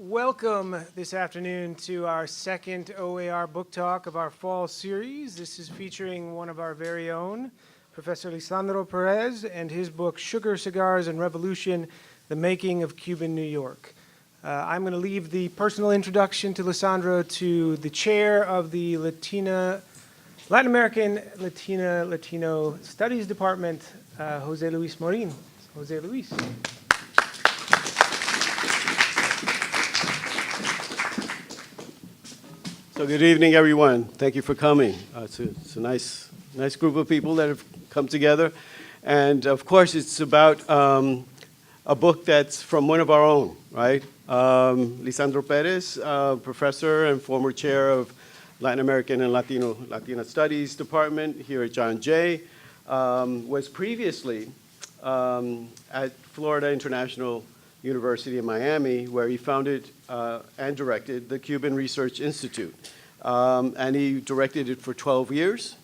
Welcome this afternoon to our second OAR book talk of our fall series. This is featuring one of our very own, Professor Lisandro Pérez, and his book, Cigars and Revolution, The Making of Cuban New York. I'm going to leave the personal introduction to Lisandro to the chair of the Latin American Latino Studies Department, Jose Luis Morin. Jose Luis. So good evening, everyone. Thank you for coming. It's a nice group of people that have come together. And of course, it's about a book that's from one of our own, right? Lisandro Pérez, professor and former chair of Latin American and Latino Studies Department here at John Jay, was previously at Florida International University in Miami, where he founded and directed the Cuban Research Institute. And he directed it for 12 years,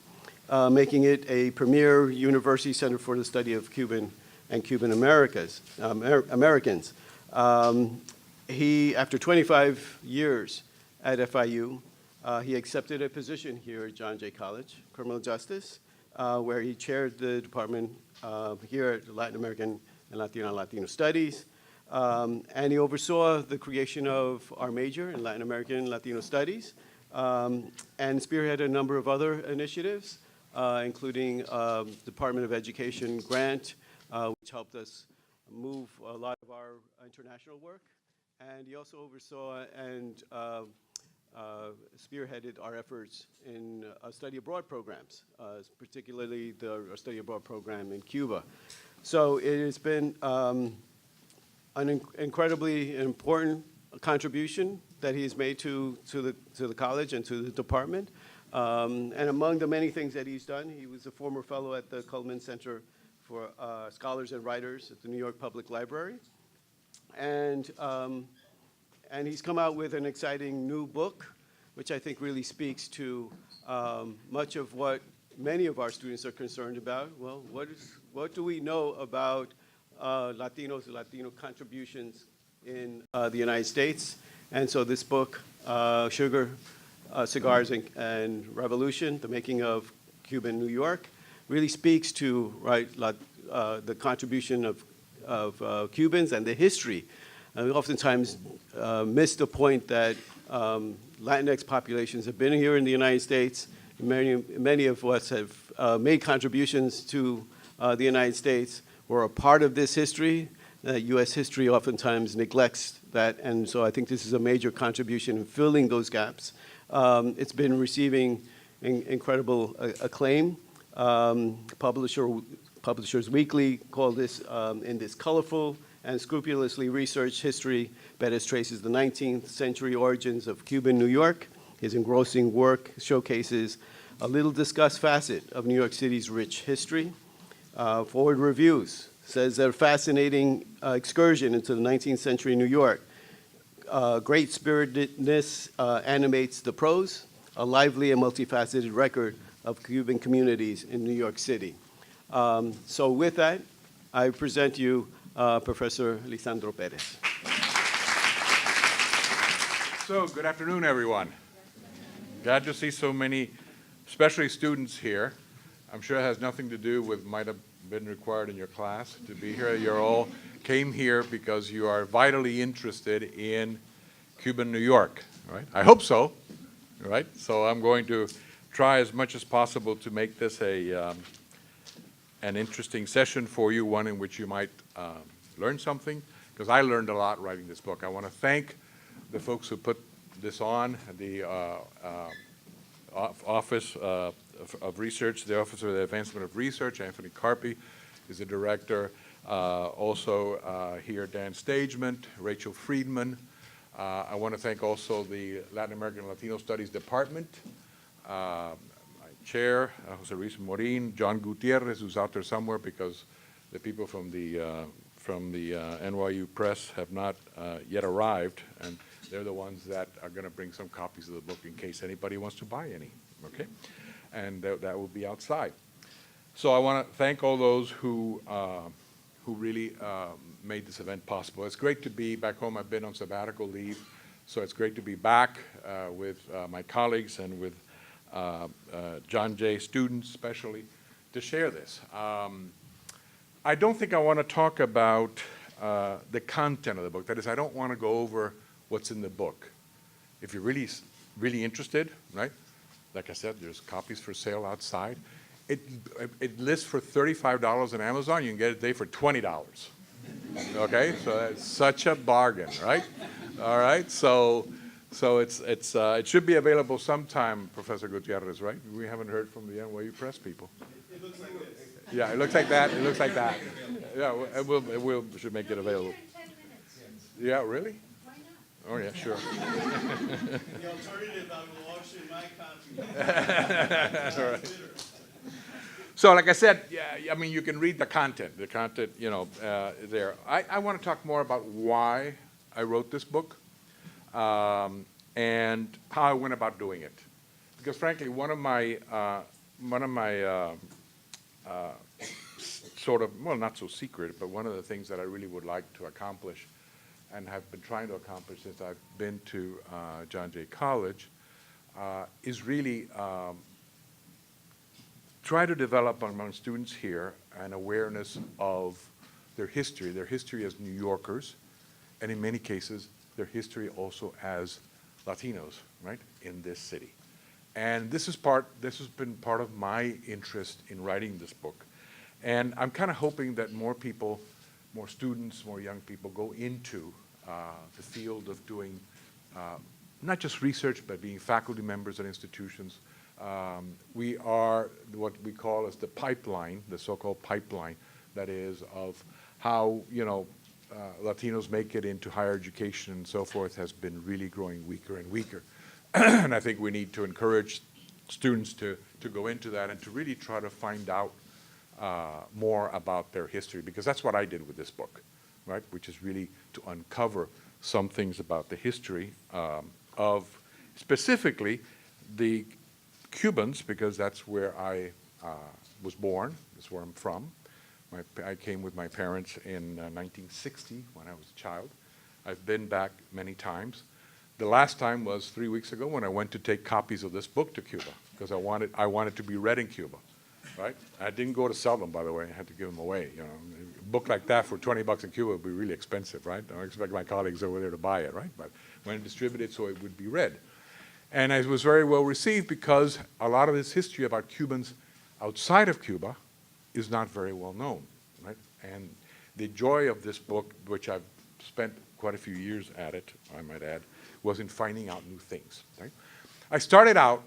making it a premier university center for the study of Cuban and Cuban Americans. He, after 25 years at FIU, he accepted a position here at John Jay College, Criminal Justice, where he chaired the department here at Latin American and Latino Studies. And he oversaw the creation of our major in Latin American and Latino Studies, and spearheaded a number of other initiatives, including Department of Education grant, which helped us move a lot of our international work. And he also oversaw and spearheaded our efforts in study abroad programs, particularly the study abroad program in Cuba. So it has been an incredibly important contribution that he's made to the college and to the department. And among the many things that he's done, he was a former fellow at the Cullman Center for Scholars and Writers at the New York Public Library. And he's come out with an exciting new book, which I think really speaks to much of what many of our students are concerned about. Well, what do we know about Latino contributions in the United States? And so this book, Cigars and Revolution, The Making of Cuban New York, really speaks to the contribution of Cubans and the history. We oftentimes miss the point that Latinx populations have been here in the United States. Many of us have made contributions to the United States. We're a part of this history. U.S. history oftentimes neglects that, and so I think this is a major contribution in filling those gaps. It's been receiving incredible acclaim. Publishers Weekly called this, in this colorful and scrupulously researched history, Pérez traces the 19th century origins of Cuban New York. His engrossing work showcases a little discussed facet of New York City's rich history. Forward Reviews says that a fascinating excursion into the 19th century New York. Great spiritedness animates the prose, a lively and multifaceted record of Cuban communities in New York City. So with that, I present you Professor Lisandro Pérez. So, good afternoon, everyone. Glad to see so many, especially students here. I'm sure it has nothing to do with might have been required in your class to be here. You all came here because you are vitally interested in Cuban New York, right? I hope so, right? So I'm going to try as much as possible to make this an interesting session for you, one in which you might learn something, because I learned a lot writing this book. I want to thank the folks who put this on, the Office of Research, the Office of the Advancement of Research. Anthony Carpy is the director. Also here, Dan Stagement, Rachel Friedman. I want to thank also the Latin American and Latino Studies Department, my chair, Jose Luis Morin, John Gutierrez, who's out there somewhere because the people from the NYU Press have not yet arrived, and they're the ones that are going to bring some copies of the book in case anybody wants to buy any, okay? And that will be outside. So I want to thank all those who who really made this event possible. It's great to be back home. I've been on sabbatical leave, so it's great to be back with my colleagues and with John Jay students especially to share this. I don't think I want to talk about the content of the book. That is, I don't want to go over what's in the book. If you're really interested, right? Like I said, there's copies for sale outside. It lists for $35 on Amazon. You can get it today for $20. Okay, so that's such a bargain, right? All right, so it should be available sometime, Professor Gutierrez, right? We haven't heard from the NYU Press people. It looks like this. Yeah, it looks like that. It looks like that. Yeah, we should make it available. Yeah, really? Why not? Oh yeah, sure. The alternative, I will auction my copy. All right. So, like I said, yeah, I mean, you can read the content, you know, there. I want to talk more about why I wrote this book and how I went about doing it. Because frankly, one of my sort of, well, not so secret, but one of the things that I really would like to accomplish and have been trying to accomplish since I've been to John Jay College is really try to develop among students here an awareness of their history as New Yorkers, and in many cases, their history also as Latinos, right, in this city. And this has been part of my interest in writing this book. And I'm kind of hoping that more people, more students, more young people go into the field of doing not just research, but being faculty members at institutions. We are what we call as the pipeline, the so-called pipeline, that is, of how, you know, Latinos make it into higher education and so forth, has been really growing weaker and weaker. And I think we need to encourage students to go into that and to really try to find out more about their history, because that's what I did with this book, right, which is really to uncover some things about the history of specifically the Cubans, because that's where I was born, that's where I'm from. I came with my parents in 1960 when I was a child. I've been back many times. The last time was 3 weeks ago when I went to take copies of this book to Cuba, because I wanted to be read in Cuba, right? I didn't go to sell them, by the way. I had to give them away. You know, a book like that for $20 in Cuba would be really expensive, right? I don't expect my colleagues over there to buy it, right? But when distributed so it would be read. And it was very well received because a lot of this history about Cubans outside of Cuba is not very well known, right? And the joy of this book, which I've spent quite a few years at it, I might add, was in finding out new things, right? I started out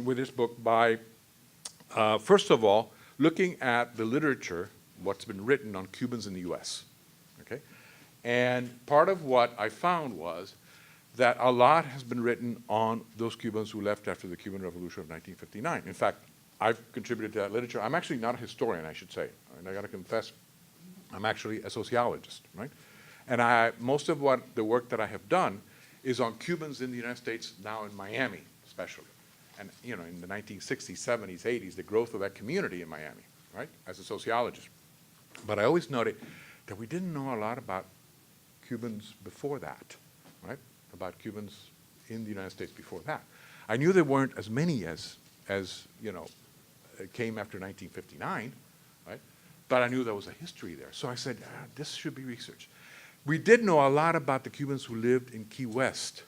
with this book by, first of all, looking at the literature, what's been written on Cubans in the US, okay? And part of what I found was that a lot has been written on those Cubans who left after the Cuban Revolution of 1959. In fact, I've contributed to that literature. I'm actually not a historian, I should say. And I got to confess, I'm actually a sociologist, right? And most of the work that I have done is on Cubans in the United States, now in Miami, especially. And, you know, in the 1960s, 70s, 80s, the growth of that community in Miami, right, as a sociologist. But I always noted that we didn't know a lot about Cubans before that, right? About Cubans in the United States before that. I knew there weren't as many as you know, came after 1959, right? But I knew there was a history there. So I said, this should be researched. We did know a lot about the Cubans who lived in Key West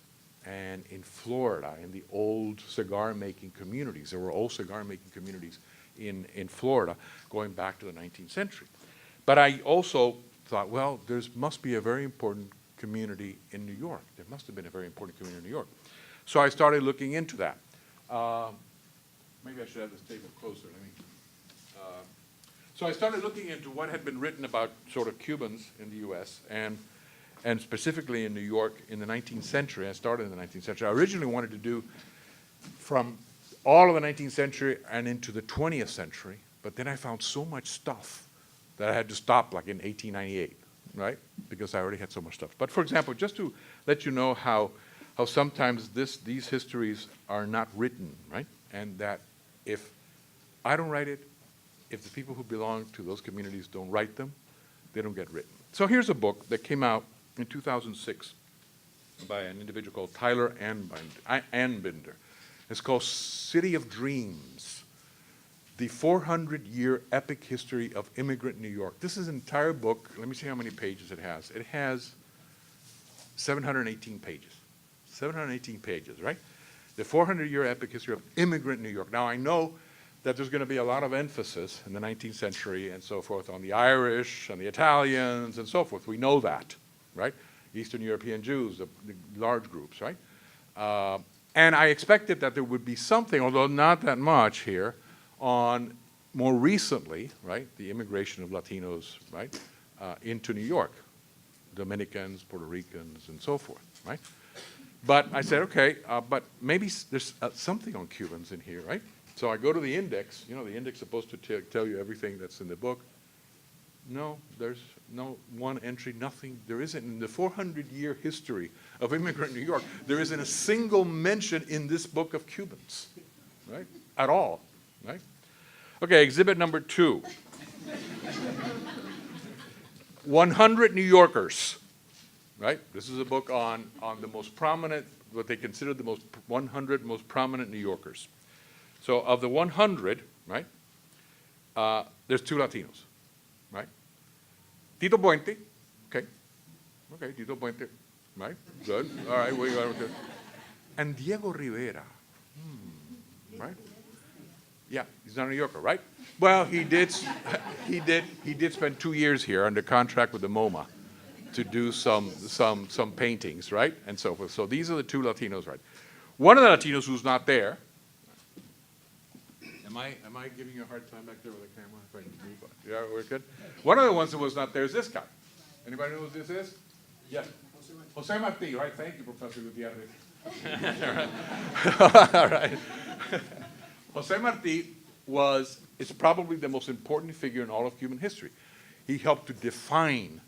and in Florida, in the old cigar-making communities. There were old cigar-making communities in Florida going back to the 19th century. But I also thought, well, there must be a very important community in New York. There must have been a very important community in New York. So I started looking into that. Maybe I should have this table closer. So I started looking into what had been written about sort of Cubans in the U.S. and specifically in New York in the 19th century. I started in the 19th century. I originally wanted to do from all of the 19th century and into the 20th century, but then I found so much stuff that I had to stop like in 1898, right? Because I already had so much stuff. But for example, just to let you know how sometimes these histories are not written, right? And that if I don't write it, if the people who belong to those communities don't write them, They don't get written. So here's a book that came out in 2006 by an individual called Tyler Anbinder. It's called City of Dreams, the 400-year epic history of immigrant New York. This is an entire book. Let me see how many pages it has. It has 718 pages. 718 pages, right? The 400-year epic history of immigrant New York. Now, I know that there's going to be a lot of emphasis in the 19th century and so forth on the Irish and the Italians and so forth. We know that, right? Eastern European Jews, the large groups, right? And I expected that there would be something, although not that much here, on more recently, right, the immigration of Latinos, right, into New York, Dominicans, Puerto Ricans, and so forth, right? But I said, okay, but maybe there's something on Cubans in here, right? So I go to the index. You know, the index is supposed to tell you everything that's in the book. No, there's no one entry, nothing. There isn't in the 400-year history of immigrant New York, there isn't a single mention in this book of Cubans, right, at all, right? Okay, exhibit number 2. 100 New Yorkers, right? This is a book on the most prominent, what they consider the 100 most prominent New Yorkers. So of the 100, right, there's 2 Latinos, right? Tito Puente, okay, Tito Puente, right, good, all right, we got it. And Diego Rivera, right? Yeah, he's not a New Yorker, right? Well, he did spend 2 years here under contract with the MoMA to do some paintings, right, and so forth. So these are the 2 Latinos, right? One of the Latinos who's not there. Am I giving you a hard time back there with the camera? If I can move on. Yeah, we're good. One of the ones that was not there is this guy. Anybody know who this is? Yes. Jose Marti, right? Thank you, Professor Gutierrez. All right. Jose Marti is probably the most important figure in all of Cuban history. He helped to define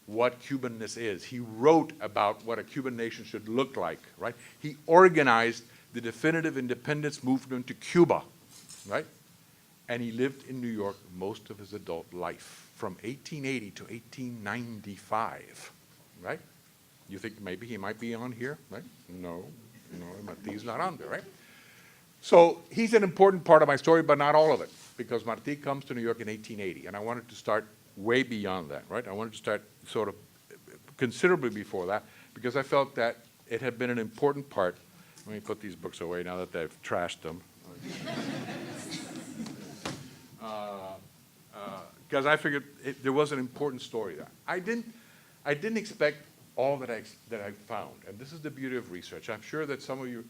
what Cubanness is. He wrote about what a Cuban nation should look like, right? He organized the definitive independence movement to Cuba, right? And he lived in New York most of his adult life, from 1880 to 1895, right? You think maybe he might be on here, right? No, Marti's not on there, right? So he's an important part of my story, but not all of it, because Marti comes to New York in 1880, and I wanted to start way beyond that, right? I wanted to start sort of considerably before that, because I felt that it had been an important part. Let me put these books away now that they've trashed them. Because I figured there was an important story there. I didn't expect all that I found, and this is the beauty of research. I'm sure that some of you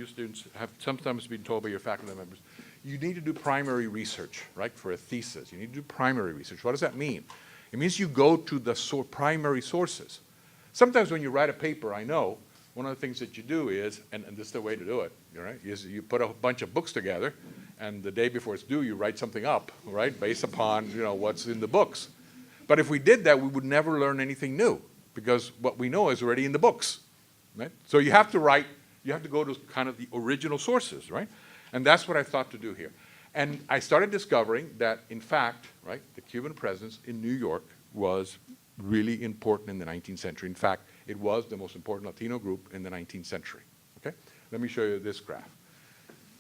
students have sometimes been told by your faculty members, you need to do primary research, right, for a thesis. You need to do primary research. What does that mean? It means you go to the primary sources. Sometimes when you write a paper, I know, one of the things that you do is, and this is the way to do it, right, is you put a bunch of books together, and the day before it's due, you write something up, right, based upon, what's in the books. But if we did that, we would never learn anything new, because what we know is already in the books, right? So you have to go to kind of the original sources, right? And that's what I thought to do here. And I started discovering that, in fact, right, the Cuban presence in New York was really important in the 19th century. In fact, it was the most important Latino group in the 19th century, okay? Let me show you this graph.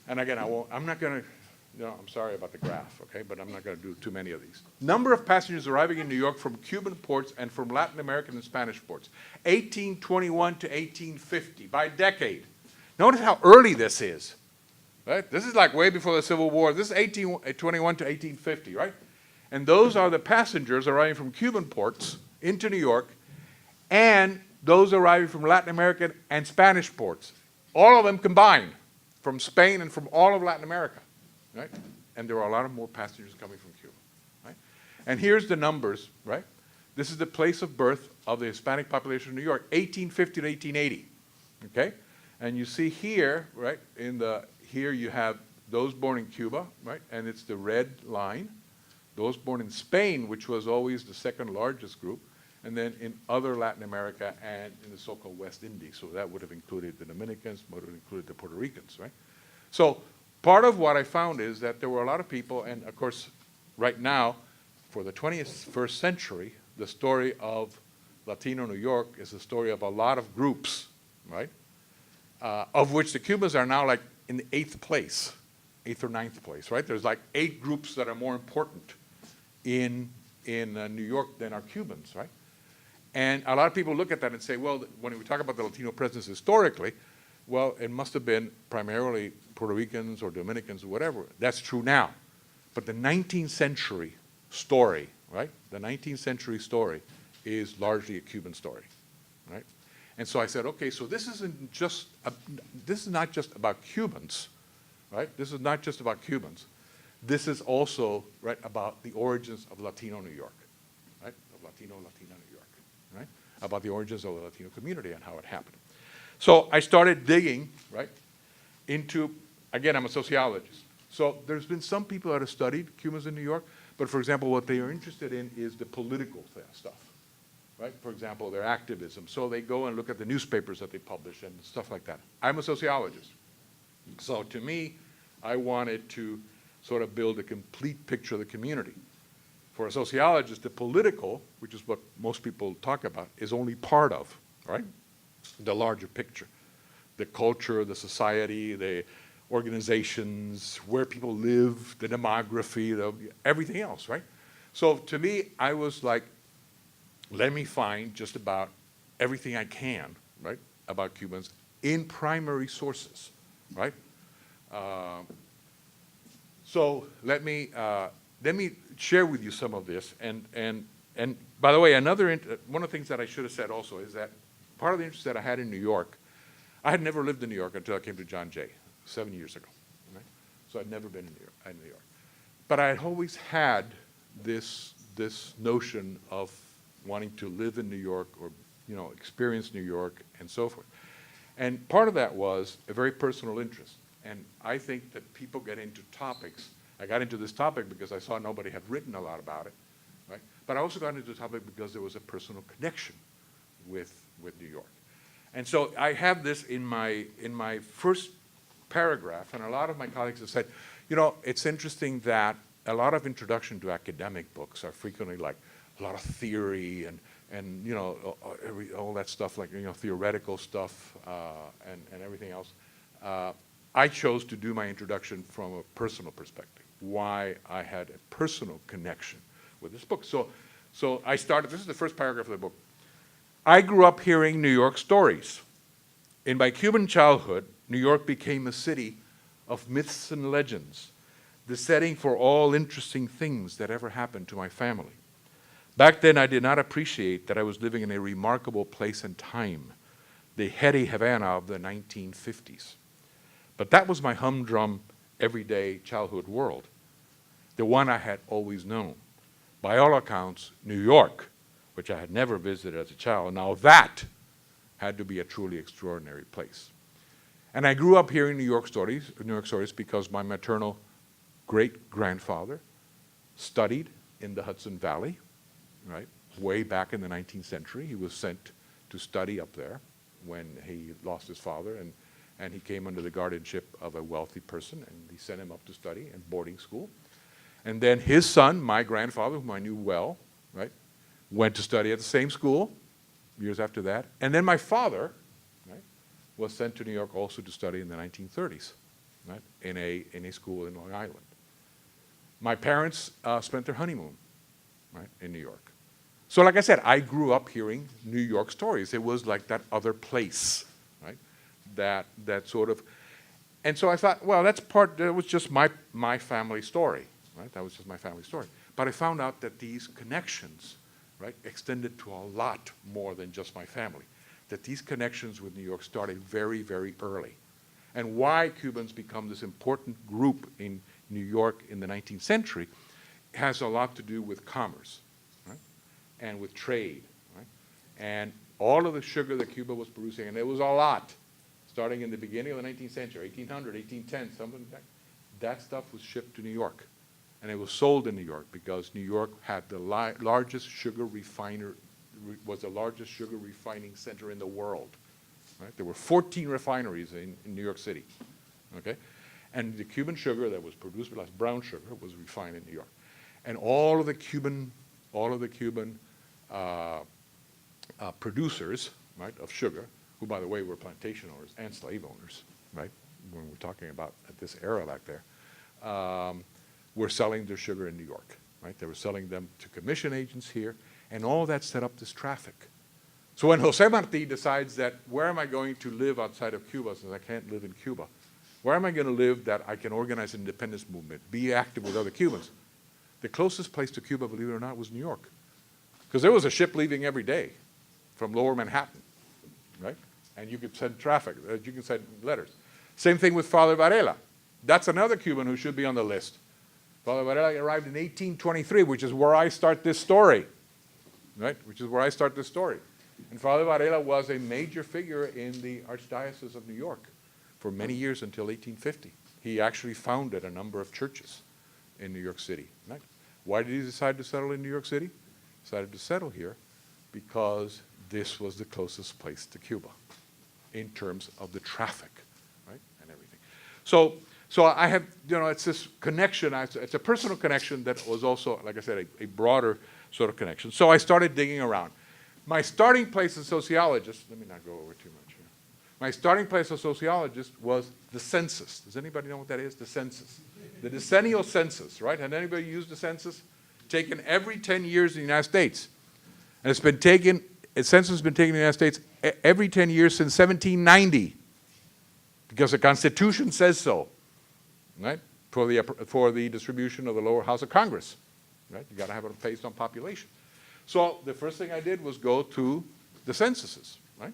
And again, I'm sorry about the graph, okay, but I'm not going to do too many of these. Number of passengers arriving in New York from Cuban ports and from Latin American and Spanish ports, 1821 to 1850, by decade. Notice how early this is, right? This is like way before the Civil War. This is 1821 to 1850, right? And those are the passengers arriving from Cuban ports into New York, and those arriving from Latin American and Spanish ports. All of them combined, from Spain and from all of Latin America, right? And there are a lot of more passengers coming from Cuba, right? And here's the numbers, right? This is the place of birth of the Hispanic population of New York, 1850 to 1880, okay? And you see here, right, here you have those born in Cuba, right? And it's the red line. Those born in Spain, which was always the second largest group, and then in other Latin America and in the so-called West Indies. So that would have included the Dominicans, would have included the Puerto Ricans, right? So part of what I found is that there were a lot of people, and of course, right now, for the 21st century, the story of Latino New York is the story of a lot of groups, right? Of which the Cubans are now like in the 8th place, 8th or 9th place, right? There's like 8 groups that are more important in New York than are Cubans, right? And a lot of people look at that and say, well, when we talk about the Latino presence historically, well, it must have been primarily Puerto Ricans or Dominicans or whatever. That's true now. But the 19th century story, right? The 19th century story is largely a Cuban story, right? And so I said, okay, so this isn't just, this is not just about Cubans, right? This is not just about Cubans. This is also, right, about the origins of Latino New York, right? Of Latino New York, right? About the origins of the Latino community and how it happened. So I started digging, right, into, again, I'm a sociologist. So there's been some people that have studied Cubans in New York, but for example, what they are interested in is the political stuff, right? For example, their activism. So they go and look at the newspapers that they publish and stuff like that. I'm a sociologist. So to me, I wanted to sort of build a complete picture of the community. For a sociologist, the political, which is what most people talk about, is only part of, right, the larger picture. The culture, the society, the organizations, where people live, the demography, everything else, right? So to me, I was like, let me find just about everything I can, right, about Cubans in primary sources, right? So let me share with you some of this. And by the way, one of the things that I should have said also is that part of the interest that I had in New York, I had never lived in New York until I came to John Jay 7 years ago, right? So I'd never been in New York. But I had always had this notion of wanting to live in New York or, you know, experience New York and so forth. And part of that was a very personal interest. And I think that people get into topics. I got into this topic because I saw nobody had written a lot about it, right? But I also got into the topic because there was a personal connection with New York. And so I have this in my first paragraph, and a lot of my colleagues have said, you know, it's interesting that a lot of introduction to academic books are frequently like a lot of theory and you know, all that stuff, like, you know, theoretical stuff and everything else. I chose to do my introduction from a personal perspective, why I had a personal connection with this book. So I started, this is the first paragraph of the book. I grew up hearing New York stories. In my Cuban childhood, New York became a city of myths and legends, the setting for all interesting things that ever happened to my family. Back then, I did not appreciate that I was living in a remarkable place and time, the heady Havana of the 1950s. But that was my humdrum, everyday childhood world, the one I had always known. By all accounts, New York, which I had never visited as a child, now that had to be a truly extraordinary place. And I grew up hearing New York stories because my maternal great-grandfather studied in the Hudson Valley, right, way back in the 19th century. He was sent to study up there when he lost his father, and he came under the guardianship of a wealthy person, and he sent him up to study in boarding school. And then his son, my grandfather, whom I knew well, right, went to study at the same school years after that. And then my father, right, was sent to New York also to study in the 1930s, right, in a school in Long Island. My parents spent their honeymoon, right, in New York. So like I said, I grew up hearing New York stories. It was like that other place, right, that sort of, and so I thought, well, that was just my family story, right? That was just my family story. But I found out that these connections, right, extended to a lot more than just my family. That these connections with New York started very, very early. And why Cubans become this important group in New York in the 19th century has a lot to do with commerce, right, and with trade, right? And all of the sugar that Cuba was producing, and it was a lot, starting in the beginning of the 19th century, 1800, 1810, something like that, that stuff was shipped to New York. And it was sold in New York because New York had the largest sugar refiner, was the largest sugar refining center in the world. Right? There were 14 refineries in New York City. Okay? And the Cuban sugar that was produced, like brown sugar, was refined in New York. And all of the Cuban producers, right, of sugar, who, by the way, were plantation owners and slave owners, right, when we're talking about at this era back there, were selling their sugar in New York, right? They were selling them to commission agents here, and all that set up this traffic. So when Jose Marti decides that, where am I going to live outside of Cuba, since I can't live in Cuba? Where am I going to live that I can organize an independence movement, be active with other Cubans? The closest place to Cuba, believe it or not, was New York. Because there was a ship leaving every day from lower Manhattan, right? And you could send traffic, you could send letters. Same thing with Father Varela. That's another Cuban who should be on the list. Father Varela arrived in 1823, which is where I start this story, right? Which is where I start this story. And Father Varela was a major figure in the Archdiocese of New York for many years until 1850. He actually founded a number of churches in New York City, right? Why did he decide to settle in New York City? He decided to settle here because this was the closest place to Cuba in terms of the traffic, right, and everything. So I have, it's this connection, it's a personal connection that was also, like I said, a broader sort of connection. So I started digging around. My starting place as a sociologist, let me not go over too much here. My starting place as a sociologist was the census. Does anybody know what that is? The census. The decennial census, right? Had anybody used the census? Taken every 10 years in the United States. And the census has been taken in the United States every 10 years since 1790. Because the Constitution says so, right? For the distribution of the lower house of Congress, right? You got to have it based on population. So the first thing I did was go to the censuses, right?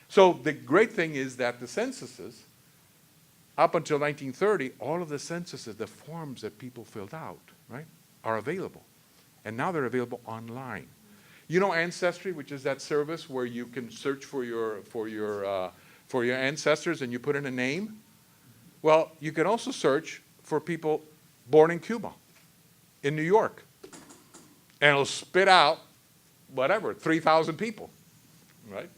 So the great thing is that the censuses, up until 1930, all of the censuses, the forms that people filled out, right, are available. And now they're available online. You know Ancestry, which is that service where you can search for your ancestors and you put in a name? Well, you can also search for people born in Cuba, in New York. And it'll spit out, whatever, 3,000 people, right?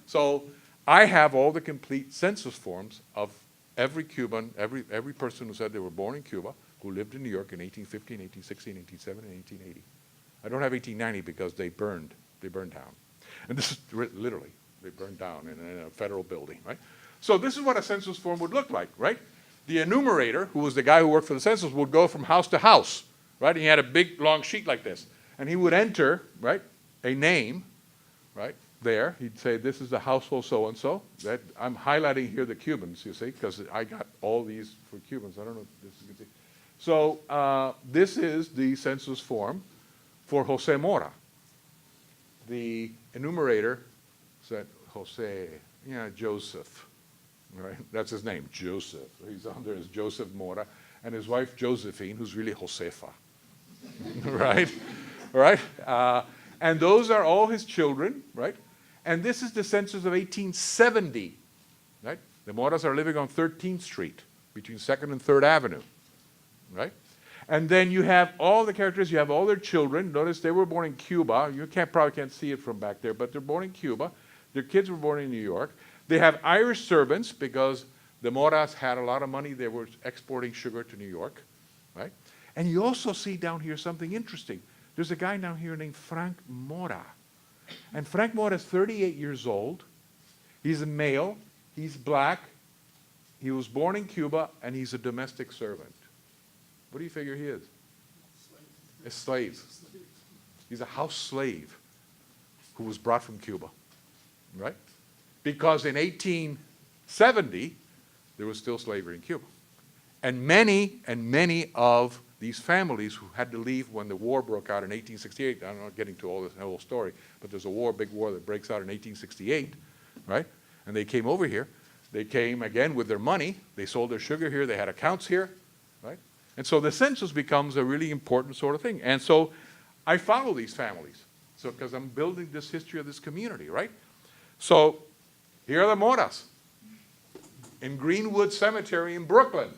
So I have all the complete census forms of every Cuban, every person who said they were born in Cuba, who lived in New York in 1850, 1860, 1870, and 1880. I don't have 1890 because they burned down. And this is literally, they burned down in a federal building, right? So this is what a census form would look like, right? The enumerator, who was the guy who worked for the census, would go from house to house, right? And he had a big, long sheet like this. And he would enter, right, a name, right, there. He'd say, this is the household so-and-so. That I'm highlighting here the Cubans, you see, because I got all these for Cubans. I don't know if this you can see. So this is the census form for Jose Mora. The enumerator said, Joseph, right? That's his name, Joseph. He's on there as Joseph Mora. And his wife, Josephine, who's really Josefa, right? Right? And those are all his children, right? And this is the census of 1870, right? The Moras are living on 13th Street, between 2nd and 3rd Avenue, right? And then you have all the characters, you have all their children. Notice they were born in Cuba. You probably can't see it from back there, but they're born in Cuba. Their kids were born in New York. They have Irish servants because the Moras had a lot of money. They were exporting sugar to New York, right? And you also see down here something interesting. There's a guy down here named Frank Mora. And Frank Mora is 38 years old. He's a male. He's black. He was born in Cuba, and he's a domestic servant. What do you figure he is? A slave. He's a house slave who was brought from Cuba, right? Because in 1870, there was still slavery in Cuba. And many of these families who had to leave when the war broke out in 1868, I'm not getting to all this whole story, but there's a war, big war that breaks out in 1868, right? And they came over here. They came, again, with their money. They sold their sugar here. They had accounts here, right? And so the census becomes a really important sort of thing. And so I follow these families, so because I'm building this history of this community, right? So here are the Moras in Greenwood Cemetery in Brooklyn,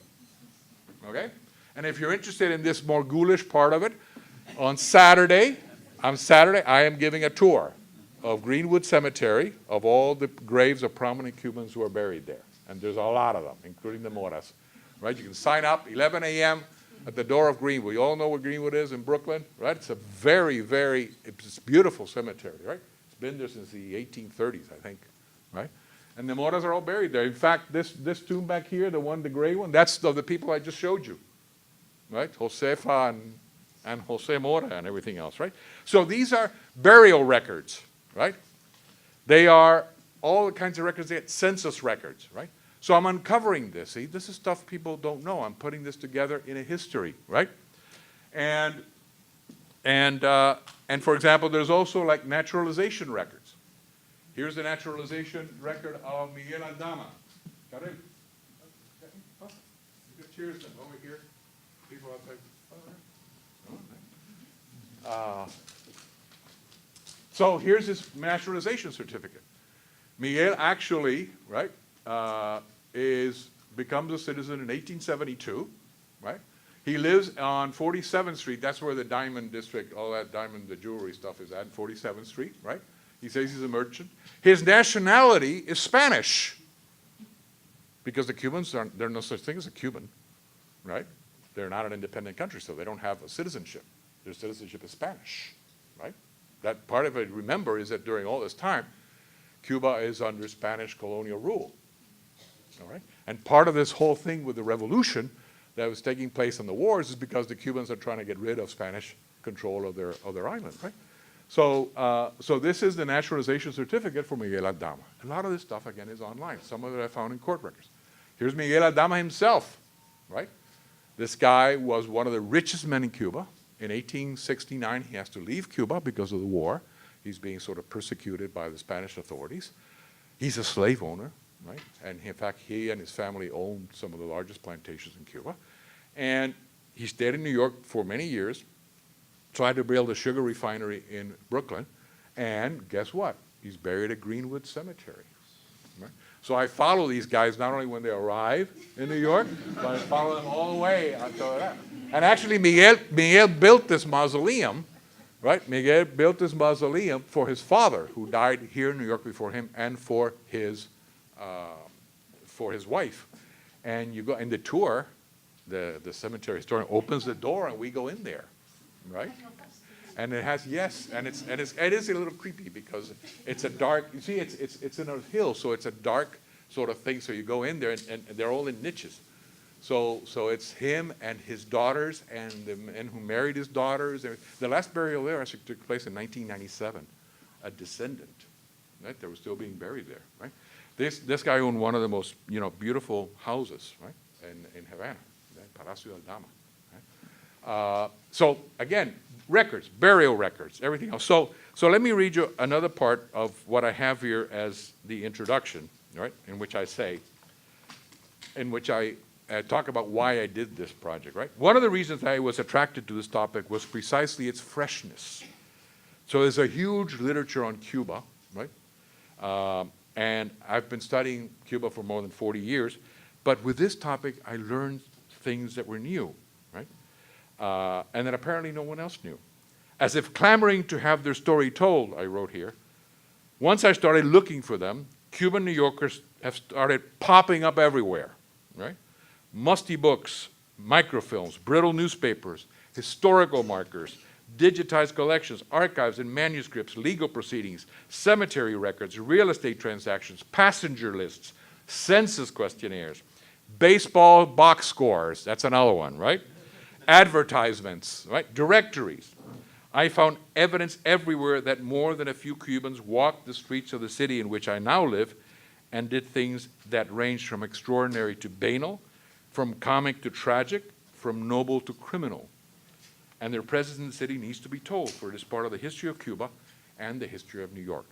okay? And if you're interested in this more ghoulish part of it, on Saturday, I am giving a tour of Greenwood Cemetery, of all the graves of prominent Cubans who are buried there. And there's a lot of them, including the Moras. Right? You can sign up, 11 a.m. at the door of Greenwood. You all know where Greenwood is in Brooklyn, right? It's a very, very, it's a beautiful cemetery, right? It's been there since the 1830s, I think, right? And the Moras are all buried there. In fact, this tomb back here, the gray one, that's of the people I just showed you, right? Josefa and Jose Mora and everything else, right? So these are burial records, right? They are all the kinds of records, they get census records, right? So I'm uncovering this. See, this is stuff people don't know. I'm putting this together in a history, right? And for example, there's also like naturalization records. Here's the naturalization record of Miguel Aldama. Karim. Oh, you can cheers them over here. People outside. So here's his naturalization certificate. Miguel actually, right, becomes a citizen in 1872, right? He lives on 47th Street. That's where the diamond district, all that diamond, the jewelry stuff is at, 47th Street, right? He says he's a merchant. His nationality is Spanish because the Cubans, there's no such thing as a Cuban, right? They're not an independent country, so they don't have a citizenship. Their citizenship is Spanish, right? That part of it, remember, is that during all this time, Cuba is under Spanish colonial rule, all right? And part of this whole thing with the revolution that was taking place in the wars is because the Cubans are trying to get rid of Spanish control of their island, right? So, so this is the naturalization certificate for Miguel Aldama. A lot of this stuff, again, is online. Some of it I found in court records. Here's Miguel Aldama himself, right? This guy was one of the richest men in Cuba. In 1869, he has to leave Cuba because of the war. He's being sort of persecuted by the Spanish authorities. He's a slave owner, right? And in fact, he and his family owned some of the largest plantations in Cuba. And he stayed in New York for many years, tried to build a sugar refinery in Brooklyn, and guess what? He's buried at Greenwood Cemetery. Right? So I follow these guys not only when they arrive in New York, but I follow them all the way until that. And actually, Miguel built this mausoleum, right? Miguel built this mausoleum for his father, who died here in New York before him, and for his wife. And you go in the tour, the cemetery historian opens the door, and we go in there, right? And it has, yes, and it is a little creepy because it's a dark. You see, it's in a hill, so it's a dark sort of thing. So you go in there, and they're all in niches. So it's him and his daughters and the men who married his daughters. The last burial there actually took place in 1997. A descendant, right? They were still being buried there, right? This guy owned one of the most beautiful houses, right, in Havana, Palacio Aldama. Right? So again, records, burial records, everything else. So let me read you another part of what I have here as the introduction, right? In which I talk about why I did this project, right? One of the reasons I was attracted to this topic was precisely its freshness. So there's a huge literature on Cuba, right? And I've been studying Cuba for more than 40 years, but with this topic, I learned things that were new, right? And that apparently no one else knew. As if clamoring to have their story told, I wrote here. Once I started looking for them, Cuban New Yorkers have started popping up everywhere, right? Musty books, microfilms, brittle newspapers, historical markers, digitized collections, archives and manuscripts, legal proceedings, cemetery records, real estate transactions, passenger lists, census questionnaires, baseball box scores, that's another one, right? Advertisements, right? Directories. I found evidence everywhere that more than a few Cubans walked the streets of the city in which I now live and did things that ranged from extraordinary to banal, from comic to tragic, from noble to criminal. And their presence in the city needs to be told, for it is part of the history of Cuba and the history of New York.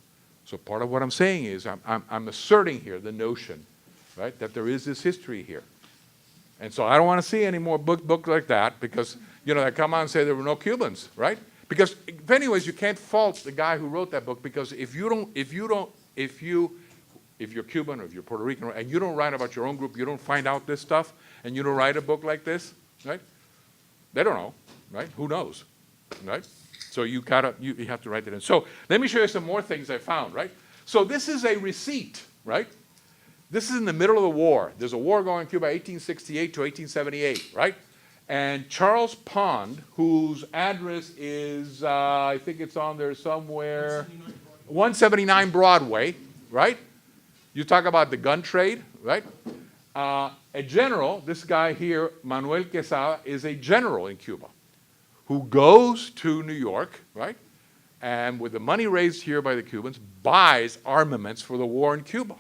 So part of what I'm saying is I'm asserting here the notion, right, that there is this history here. And so I don't want to see any more books like that because, they come out and say there were no Cubans, right? Because anyways, you can't fault the guy who wrote that book because if you're Cuban or if you're Puerto Rican and you don't write about your own group, you don't find out this stuff, and you don't write a book like this, right? They don't know, right? Who knows, right? So you have to write it in. So let me show you some more things I found, right? So this is a receipt, right? This is in the middle of the war. There's a war going in Cuba, 1868 to 1878, right? And Charles Pond, whose address is, I think it's on there somewhere, 179 Broadway, right? You talk about the gun trade, right? A general, this guy here, Manuel Quesada, is a general in Cuba who goes to New York, right? And with the money raised here by the Cubans, buys armaments for the war in Cuba,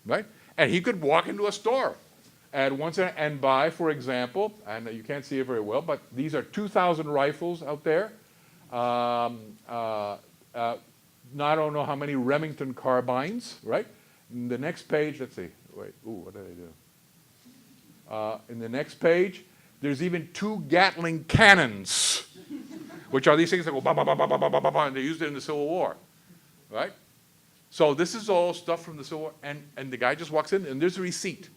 right? And he could walk into a store and buy, for example, and you can't see it very well, but these are 2,000 rifles out there. I don't know how many Remington carbines, right? In the next page, let's see. Wait, what did I do? In the next page, there's even 2 Gatling Cannons, which are these things that go ba ba ba ba ba ba ba ba, and they used it in the Civil War, right? So this is all stuff from the Civil War, and the guy just walks in, and there's a receipt.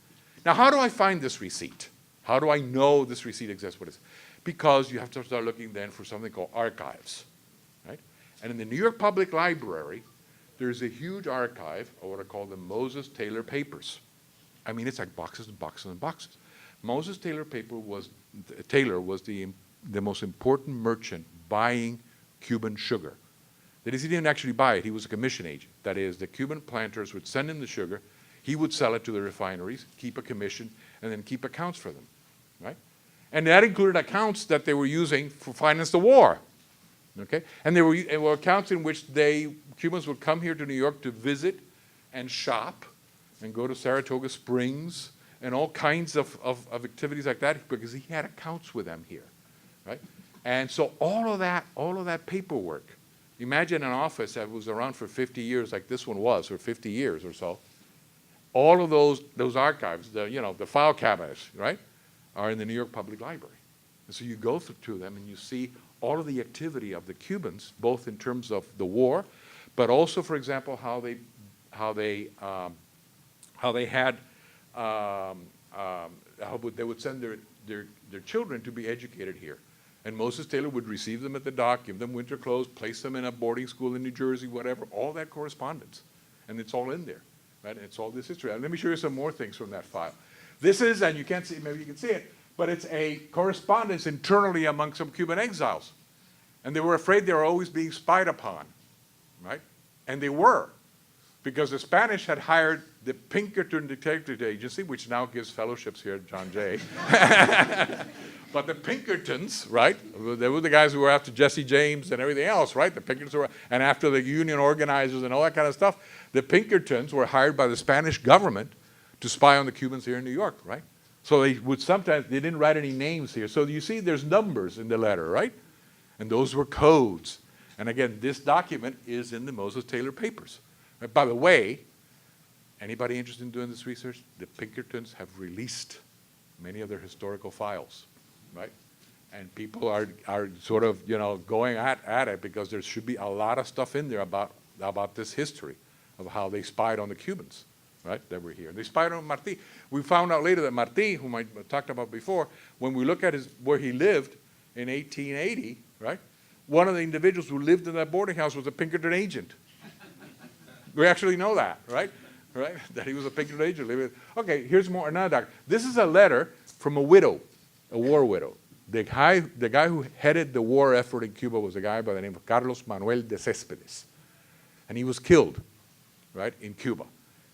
Now, how do I find this receipt? How do I know this receipt exists? What is it? Because you have to start looking then for something called archives, right? And in the New York Public Library, there's a huge archive of what are called the Moses Taylor Papers. I mean, it's like boxes and boxes and boxes. Moses Taylor Taylor was the most important merchant buying Cuban sugar. That is, he didn't actually buy it. He was a commission agent. That is, the Cuban planters would send him the sugar. He would sell it to the refineries, keep a commission, and then keep accounts for them, right? And that included accounts that they were using for finance the war, okay? And they were accounts in which Cubans would come here to New York to visit and shop and go to Saratoga Springs and all kinds of activities like that because he had accounts with them here, right? And so all of that paperwork, imagine an office that was around for 50 years like this one was, or 50 years or so. All of those archives, the file cabinets, right, are in the New York Public Library. And so you go through them and you see all of the activity of the Cubans, both in terms of the war, but also, for example, how they would send their children to be educated here. And Moses Taylor would receive them at the dock, give them winter clothes, place them in a boarding school in New Jersey, whatever, all that correspondence. And it's all in there, right? And it's all this history. And let me show you some more things from that file. This is, and you can't see, maybe you can see it, but it's a correspondence internally among some Cuban exiles. And they were afraid they were always being spied upon, right? And they were, because the Spanish had hired the Pinkerton Detective Agency, which now gives fellowships here at John Jay. But the Pinkertons, right? They were the guys who were after Jesse James and everything else, right? The Pinkertons were, and after the union organizers and all that kind of stuff, the Pinkertons were hired by the Spanish government to spy on the Cubans here in New York, right? So they didn't write any names here. So you see there's numbers in the letter, right? And those were codes. And again, this document is in the Moses Taylor Papers. By the way, anybody interested in doing this research? The Pinkertons have released many of their historical files, right? And people are sort of, going at it because there should be a lot of stuff in there about this history of how they spied on the Cubans, right, that were here. They spied on Marti. We found out later that Marti, whom I talked about before, when we look at where he lived in 1880, right, one of the individuals who lived in that boarding house was a Pinkerton agent. We actually know that, right? Right? That he was a Pinkerton agent. Okay, here's another document. This is a letter from a widow, a war widow. The guy who headed the war effort in Cuba was a guy by the name of Carlos Manuel de Céspedes. And he was killed, right, in Cuba.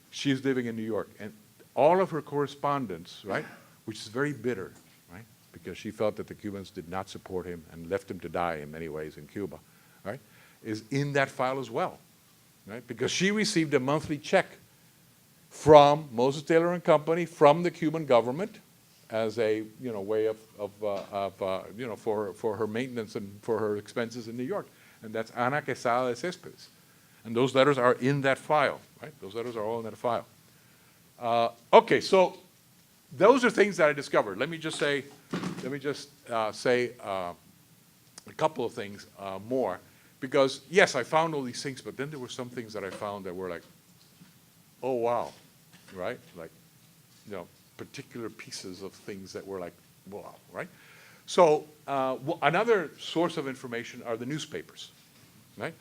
She's living in New York. And all of her correspondence, right, which is very bitter, right, because she felt that the Cubans did not support him and left him to die in many ways in Cuba, right, is in that file as well, right, because she received a monthly check from Moses Taylor and Company, from the Cuban government, as a way for her maintenance and for her expenses in New York, and that's Ana Quesada de Céspedes, and those letters are in that file, right? Those letters are all in that file. Okay, so those are things that I discovered. Let me just say a couple of things more, because yes, I found all these things, but then there were some things that I found that were like, oh wow, right? Like, particular pieces of things that were like, wow, right? So another source of information are the newspapers, right?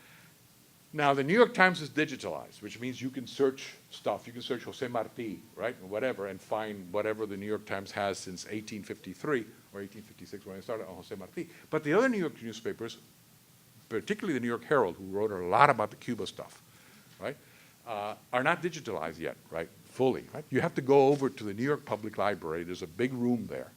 Now, the New York Times is digitalized, which means you can search stuff. You can search Jose Marti, right, and whatever, and find whatever the New York Times has since 1853 or 1856 when I started on Jose Marti. But the other New York newspapers, particularly the New York Herald, who wrote a lot about the Cuba stuff, right, are not digitalized yet, right, fully. Right? You have to go over to the New York Public Library. There's a big room there,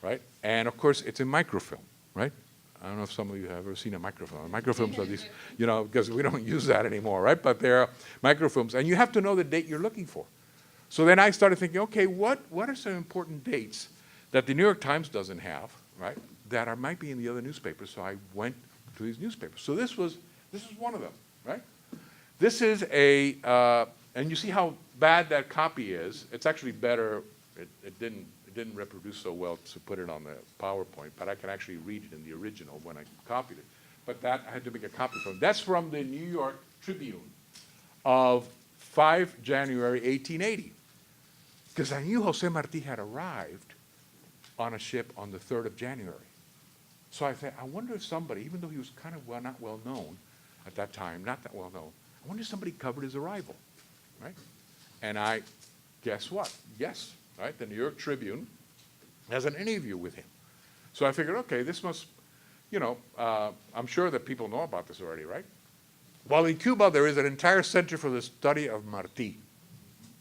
right, and of course it's in microfilm, right. I don't know if some of you have ever seen a microfilm. Microfilms are these, you know, because we don't use that anymore, right? But they're microfilms, and you have to know the date you're looking for. So then I started thinking, okay, what are some important dates that the New York Times doesn't have, right? That might be in the other newspapers. So I went to these newspapers. So this was one of them, right? This is and you see how bad that copy is. It's actually better. It didn't reproduce so well to put it on the PowerPoint, but I can actually read it in the original when I copied it. But that I had to make a copy from. That's from the New York Tribune of 5 January 1880. Because I knew Jose Marti had arrived on a ship on the 3rd of January. So I thought, I wonder if somebody, even though he was kind of not well known at that time, not that well known, I wonder if somebody covered his arrival, right? And guess what? Yes. Right? The New York Tribune has an interview with him. So I figured, okay, this must, you know, I'm sure that people know about this already, right? Well, in Cuba, there is an entire center for the study of Marti,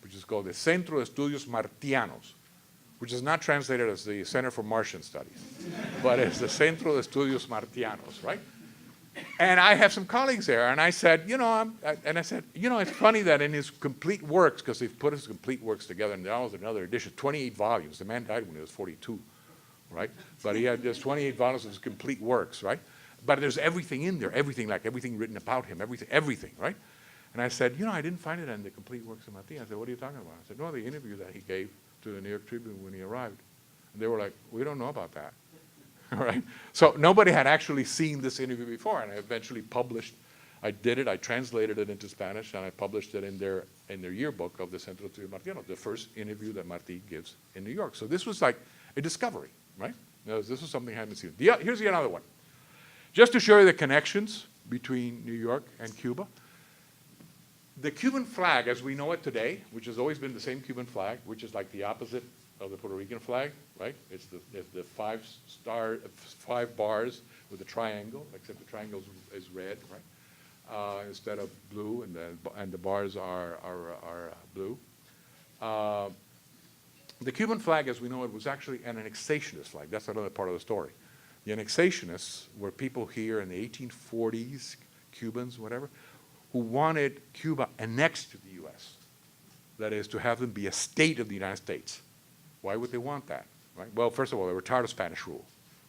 which is called the Centro de Estudios Martianos, which is not translated as the Center for Martian Studies, but it's the Centro de Estudios Martianos, right? And I have some colleagues there, and I said, you know, it's funny that in his complete works, because they've put his complete works together, and now there's another edition, 28 volumes. The man died when he was 42, right? But he had just 28 volumes of his complete works, right? But there's everything in there, everything written about him, everything, right? And I said, you know, I didn't find it in the complete works of Marti. I said, what are you talking about? I said, no, the interview that he gave to the New York Tribune when he arrived. And they were like, we don't know about that. All right? So nobody had actually seen this interview before, and I eventually published. I did it. I translated it into Spanish, and I published it in their yearbook of the Centro de Estudios Martianos, the first interview that Marti gives in New York. So this was like a discovery, right? This was something I hadn't seen. Here's another one. Just to show you the connections between New York and Cuba. The Cuban flag, as we know it today, which has always been the same Cuban flag, which is like the opposite of the Puerto Rican flag, right? It's the 5 bars with a triangle, except the triangle is red, right? Instead of blue, and the bars are blue. The Cuban flag, as we know it, was actually an annexationist flag. That's another part of the story. The annexationists were people here in the 1840s, Cubans, whatever, who wanted Cuba annexed to the U.S. That is, to have them be a state of the United States. Why would they want that? Right? Well, first of all, they were tired of Spanish rule.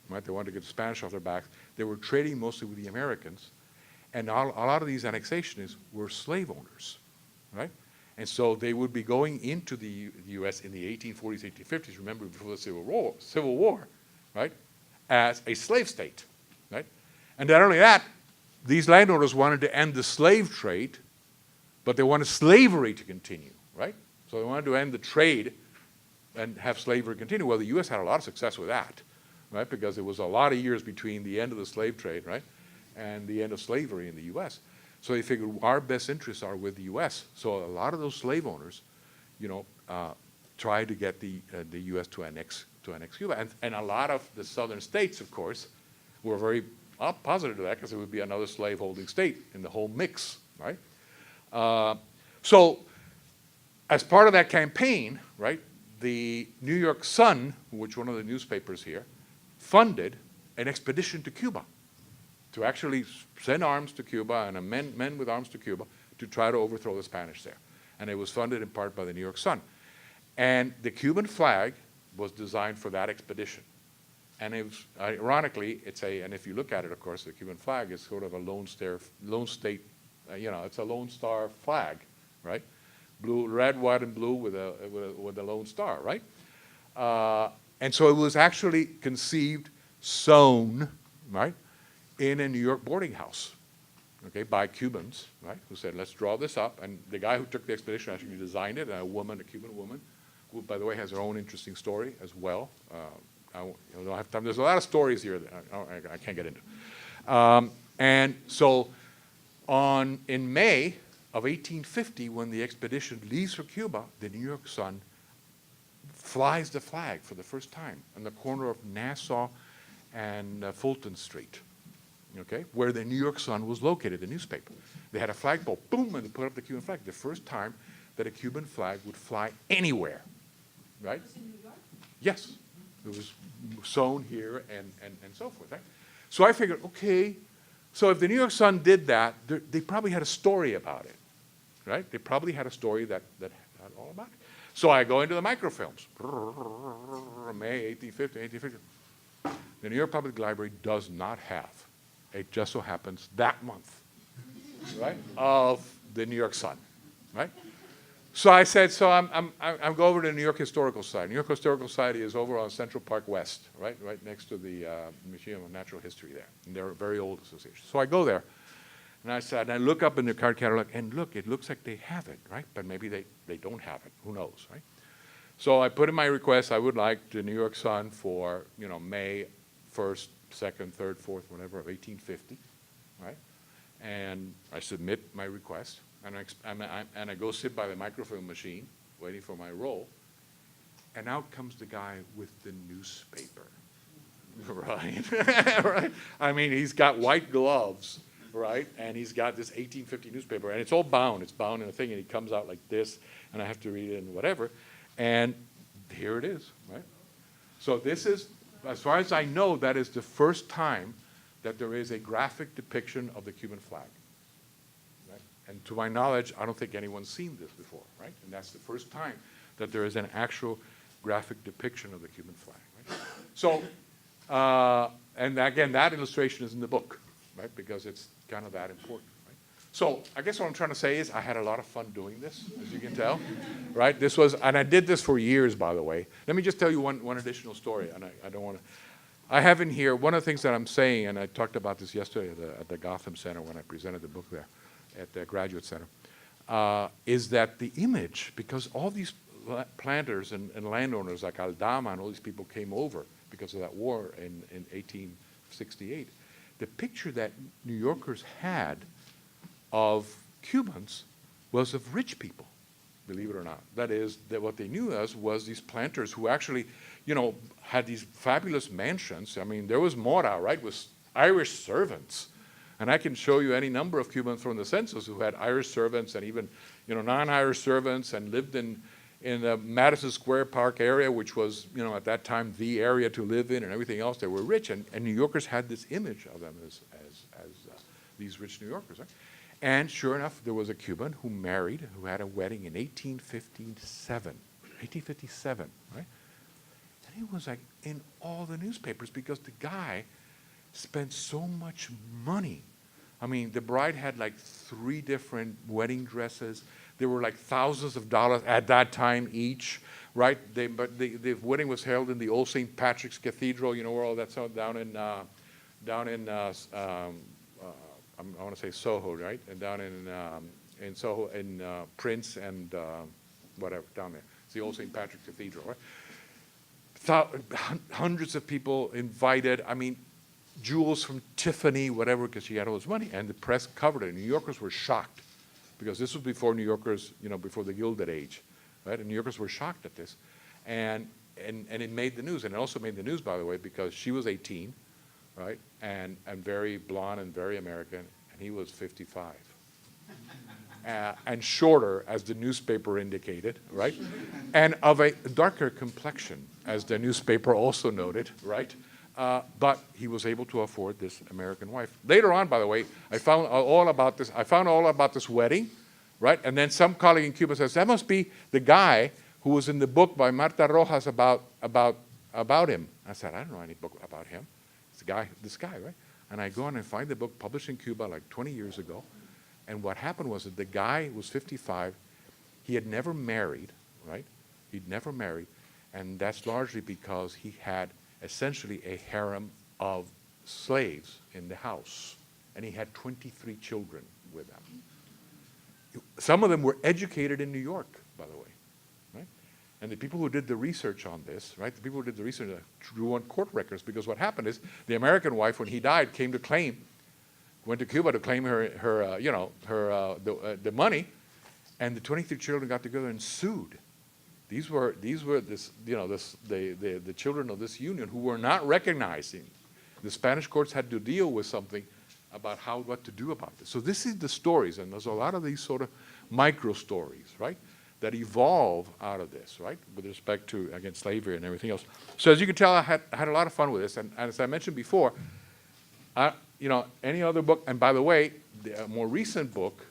Right? They wanted to get the Spanish off their backs. They were trading mostly with the Americans, and a lot of these annexationists were slave owners, right? And so they would be going into the U.S. in the 1840s, 1850s, remember, before the Civil War, right, as a slave state, right? And not only that, these landowners wanted to end the slave trade, but they wanted slavery to continue, right? So they wanted to end the trade and have slavery continue. Well, the U.S. had a lot of success with that, right? Because it was a lot of years between the end of the slave trade, right, and the end of slavery in the U.S. So they figured our best interests are with the U.S. So a lot of those slave owners, you know, tried to get the U.S. to annex Cuba. And a lot of the southern states, of course, were very positive to that because it would be another slave-holding state in the whole mix, right? So as part of that campaign, right, the New York Sun, which one of the newspapers here, funded an expedition to Cuba to actually send arms to Cuba and men with arms to Cuba to try to overthrow the Spanish there. And it was funded in part by the New York Sun. And the Cuban flag was designed for that expedition. And it was, ironically, and if you look at it, of course, the Cuban flag is sort of a lone state, it's a Lone Star flag, right? Blue, red, white, and blue with a Lone Star, right? And so it was actually conceived, sewn, right, in a New York boarding house, okay, by Cubans, right, who said, let's draw this up. And the guy who took the expedition actually designed it, a Cuban woman, who, by the way, has her own interesting story as well. I don't have time. There's a lot of stories here that I can't get into. And so In May of 1850, when the expedition leaves for Cuba, the New York Sun flies the flag for the first time on the corner of Nassau and Fulton Street, okay, where the New York Sun was located, the newspaper. They had a flagpole, boom, and they put up the Cuban flag. The first time that a Cuban flag would fly anywhere, right? Was it in New York? Yes, it was sewn here and so forth, right? So I figured, okay, so if the New York Sun did that, they probably had a story about it, right? They probably had a story that had all about it. So I go into the microfilms, May 1850, 1850. The New York Public Library does not have, it just so happens, that month, right, of the New York Sun, right? So I said, so I'm go over to the New York Historical Society. New York Historical Society is over on Central Park West, right next to the Museum of Natural History there. And they're a very old association. So I go there, and I said, and I look up in the card catalog, and look, it looks like they have it, right? But maybe they don't have it. Who knows, right? So I put in my request. I would like the New York Sun for May 1st, 2nd, 3rd, 4th, whatever of 1850, right? And I submit my request. And I go sit by the microfilm machine, waiting for my roll, and out comes the guy with the newspaper, right? Right? I mean, he's got white gloves, right? And he's got this 1850 newspaper, and it's all bound. It's bound in a thing, and he comes out like this, and I have to read it and whatever. And here it is, right? So this is, as far as I know, that is the first time that there is a graphic depiction of the Cuban flag. And to my knowledge, I don't think anyone's seen this before, right? And that's the first time that there is an actual graphic depiction of the Cuban flag, right? So, and again, that illustration is in the book, right? Because it's kind of that important, right? So I guess what I'm trying to say is I had a lot of fun doing this, as you can tell, right? This was, and I did this for years, by the way. Let me just tell you one additional story, and I don't want to, I have in here, one of the things that I'm saying, and I talked about this yesterday at the Gotham Center when I presented the book there, at the Graduate Center, is that the image, because all these planters and landowners like Aldama and all these people came over because of that war in 1868, the picture that New Yorkers had of Cubans was of rich people, believe it or not. That is, that what they knew as was these planters who actually, had these fabulous mansions. I mean, there was Mora, right, with Irish servants. And I can show you any number of Cubans from the Census who had Irish servants and even, non-Irish servants and lived in the Madison Square Park area, which was, at that time the area to live in and everything else. They were rich, and New Yorkers had this image of them as these rich New Yorkers. Right? And sure enough, there was a Cuban who married, who had a wedding in 1857, right? And he was like in all the newspapers because the guy spent so much money. I mean, the bride had like 3 different wedding dresses. There were like thousands of dollars at that time each, right? But the wedding was held in the old St. Patrick's Cathedral, where all that's down in I want to say Soho, right? And down in Soho, in Prince and whatever, down there. It's the old St. Patrick's Cathedral, right? Hundreds of people invited. I mean, jewels from Tiffany, whatever, because she had all this money, and the press covered it. New Yorkers were shocked because this was before New Yorkers, before the Gilded Age, right? And New Yorkers were shocked at this, and it made the news, and it also made the news, by the way, because she was 18, right, and very blonde and very American, and he was 55, and shorter, as the newspaper indicated, right, and of a darker complexion, as the newspaper also noted, right. But he was able to afford this American wife. Later on, by the way, I found all about this. I found all about this wedding, right? And then some colleague in Cuba says, that must be the guy who was in the book by Marta Rojas about him. I said, I don't know any book about him. It's this guy, right? And I go on and find the book published in Cuba like 20 years ago. And what happened was that the guy was 55. He had never married, right? He'd never married. And that's largely because he had essentially a harem of slaves in the house. And he had 23 children with them. Some of them were educated in New York, by the way, right? And the people who did the research on this, right, the people who did the research drew on court records, because what happened is the American wife, when he died, came to claim went to Cuba to claim the money, and the 23 children got together and sued. These were the children of this union who were not recognizing. The Spanish courts had to deal with something about what to do about this. So this is the stories, and there's a lot of these sort of micro stories, right, that evolve out of this, right, with respect to, again, slavery and everything else. So as you can tell, I had a lot of fun with this, and as I mentioned before, any other book, and by the way, the more recent book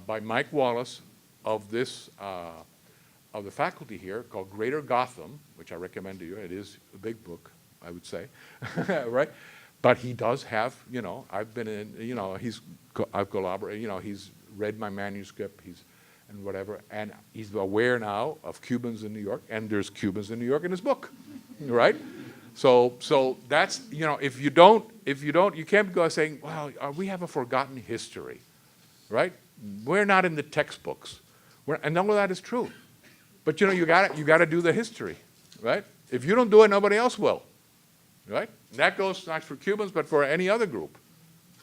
by Mike Wallace of this, of the faculty here, called Greater Gotham, which I recommend to you. It is a big book, I would say, right? But he does have, I've been in, I've collaborated, he's read my manuscript, and whatever, and he's aware now of Cubans in New York, and there's Cubans in New York in his book, right? So that's, if you don't, you can't go saying, well, we have a forgotten history, right? We're not in the textbooks, and none of that is true. But you gotta do the history, right? If you don't do it, nobody else will, right? And that goes not for Cubans, but for any other group,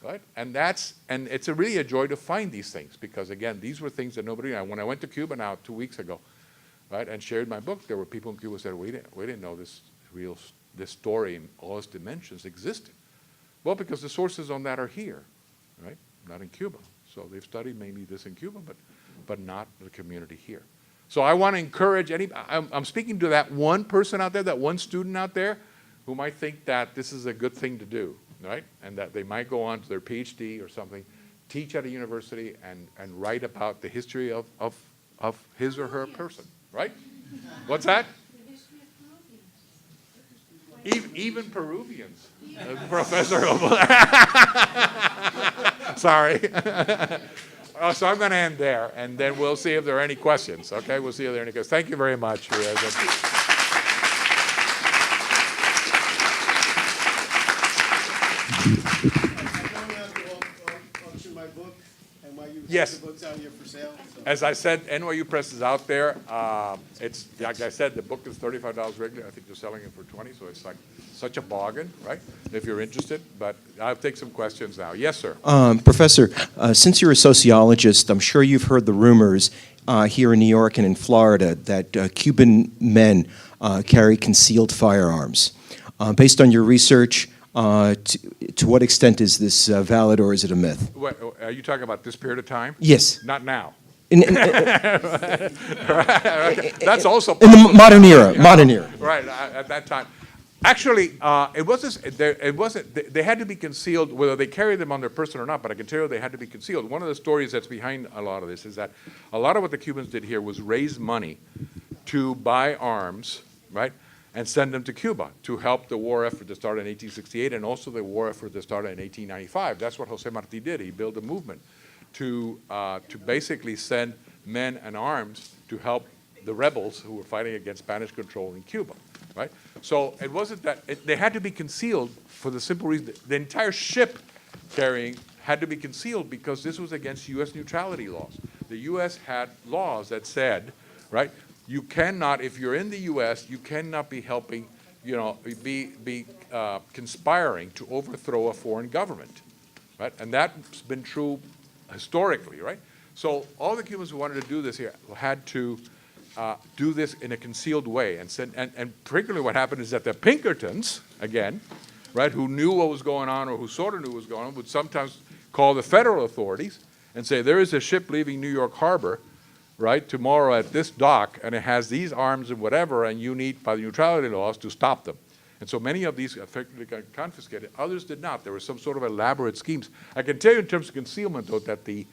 right? And it's really a joy to find these things, because again, these were things that nobody. When I went to Cuba now 2 weeks ago, right, and shared my book, there were people in Cuba who said, we didn't know this story in all its dimensions existed. Well, because the sources on that are here, right? Not in Cuba. So they've studied maybe this in Cuba, but not the community here. So I want to encourage I'm speaking to that one person out there, that one student out there, who might think that this is a good thing to do, right? And that they might go on to their PhD or something, teach at a university, and write about the history of his or her person, right? What's that? The history of Peruvians. Even Peruvians. Professor. Sorry. So I'm going to end there, and then we'll see if there are any questions. Okay, we'll see if there are any questions. Thank you very much. I found out the auction my book, and why you Yes. the book's out here for sale. So. As I said, NYU Press is out there. It's like I said, the book is $35 regular. I think they're selling it for $20, so it's like such a bargain, right? If you're interested, but I'll take some questions now. Yes, sir. Professor, since you're a sociologist, I'm sure you've heard the rumors here in New York and in Florida that Cuban men carry concealed firearms. Based on your research, to what extent is this valid, or is it a myth? What, are you talking about this period of time? Yes. Not now. In That's also the modern era. Modern era. right at that time. Actually, it wasn't. They had to be concealed, whether they carried them on their person or not. But I can tell you they had to be concealed. One of the stories that's behind a lot of this is that a lot of what the Cubans did here was raise money to buy arms, right, and send them to Cuba to help the war effort that started in 1868 and also the war effort that started in 1895. That's what Jose Marti did. He built a movement to basically send men and arms to help the rebels who were fighting against Spanish control in Cuba, right? So it wasn't that, they had to be concealed for the simple reason that the entire ship carrying had to be concealed because this was against U.S. neutrality laws. The U.S. had laws that said, right, you cannot, if you're in the U.S., you cannot be helping, be conspiring to overthrow a foreign government, right? And that's been true historically, right? So all the Cubans who wanted to do this here had to do this in a concealed way. And particularly what happened is that the Pinkertons, again, right, who knew what was going on or who sort of knew what was going on, would sometimes call the federal authorities and say, there is a ship leaving New York Harbor, right, tomorrow at this dock, and it has these arms and whatever, and you need, by the neutrality laws, to stop them. And so many of these effectively got confiscated. Others did not. There were some sort of elaborate schemes. I can tell you in terms of concealment, though, that the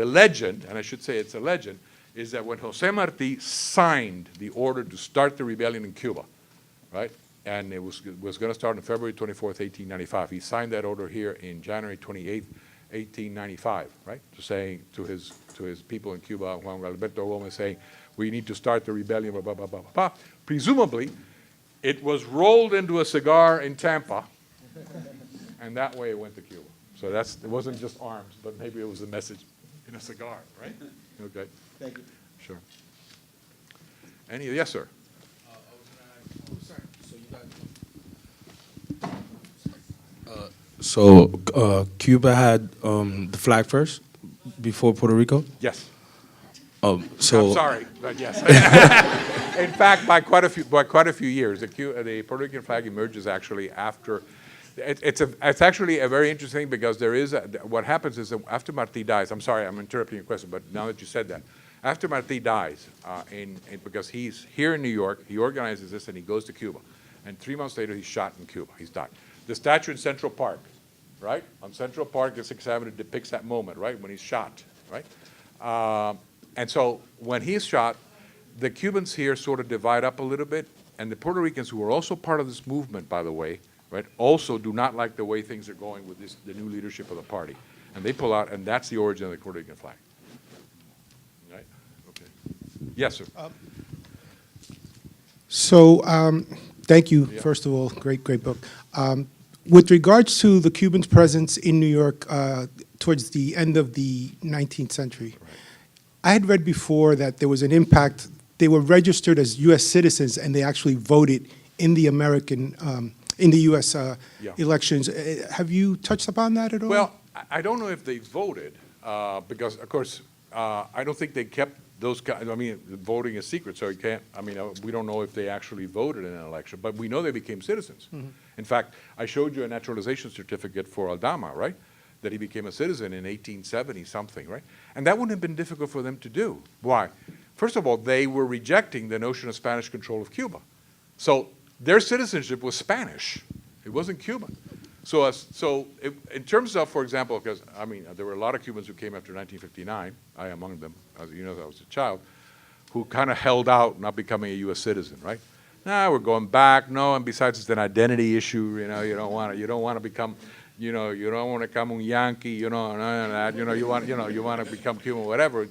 legend, and I should say it's a legend, is that when Jose Marti signed the order to start the rebellion in Cuba, right, and it was going to start on February 24th, 1895. He signed that order here in January 28th, 1895, right, saying to his people in Cuba, Juan Alberto Gomez, saying, we need to start the rebellion, blah, blah, blah, blah, blah. Presumably, it was rolled into a cigar in Tampa, and that way it went to Cuba. So it wasn't just arms, but maybe it was a message in a cigar, right? Okay. Thank you. Sure. Yes, sir. So you got So Cuba had the flag first before Puerto Rico. Yes. So I'm sorry, but yes. In fact, by quite a few years, the Puerto Rican flag emerges actually after. It's actually a very interesting thing because there is what happens is that after Marti dies. I'm sorry, I'm interrupting your question, but now that you said that, after Marti dies, because he's here in New York, he organizes this and he goes to Cuba, and 3 months later he's shot in Cuba. He's died. The statue in Central Park, right? On Central Park, the 6th Avenue depicts that moment, right, when he's shot, right? And so when he's shot, the Cubans here sort of divide up a little bit, and the Puerto Ricans, who are also part of this movement, by the way, right, also do not like the way things are going with the new leadership of the party. And they pull out, and that's the origin of the Puerto Rican flag. Right? Okay. Yes, sir. Thank you, Yeah. first of all, great book. With regards to the Cubans' presence in New York towards the end of the 19th century, I had read before that there was an impact. They were registered as U.S. citizens, and they actually voted in the in the U.S. Elections. Have you touched upon that at all? Well, I don't know if they voted, because, of course, I don't think they kept those guys. I mean, voting is secret, so you can't, I mean, we don't know if they actually voted in an election, but we know they became citizens. Mm-hmm. In fact, I showed you a naturalization certificate for Aldama, right? That he became a citizen in 1870 something, right? And that wouldn't have been difficult for them to do. Why? First of all, they were rejecting the notion of Spanish control of Cuba. So their citizenship was Spanish. It wasn't Cuban. So in terms of, for example, because, I mean, there were a lot of Cubans who came after 1959, I among them, as you know, I was a child, who kind of held out not becoming a U.S. citizen, right? We're going back. No, and besides, it's an identity issue. You know, you don't want to become, you don't want to become a Yankee. You want to become Cuban, whatever.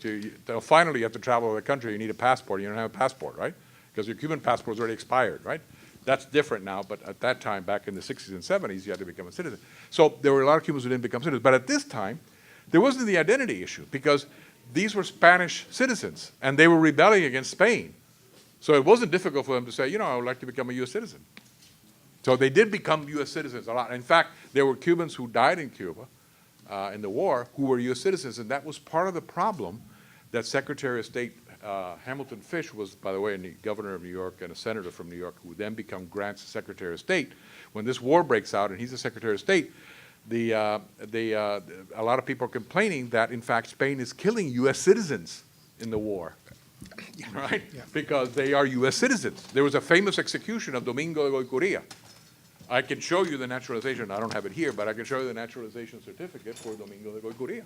Finally, you have to travel the country. You need a passport. You don't have a passport, right? Because your Cuban passport is already expired, right? That's different now, but at that time, back in the 60s and 70s, you had to become a citizen. So there were a lot of Cubans who didn't become citizens. But at this time, there wasn't the identity issue because these were Spanish citizens, and they were rebelling against Spain. So it wasn't difficult for them to say, I would like to become a U.S. citizen. So they did become U.S. citizens a lot. In fact, there were Cubans who died in Cuba in the war who were U.S. citizens, and that was part of the problem that Secretary of State Hamilton Fish was, by the way, a governor of New York and a senator from New York, who then become Grant's Secretary of State. When this war breaks out and he's the Secretary of State, a lot of people are complaining that, in fact, Spain is killing U.S. citizens in the war, right? Yeah. Because they are U.S. citizens. There was a famous execution of Domingo de Goycuria. I can show you the naturalization. I don't have it here, but I can show you the naturalization certificate for Domingo de Goycuria.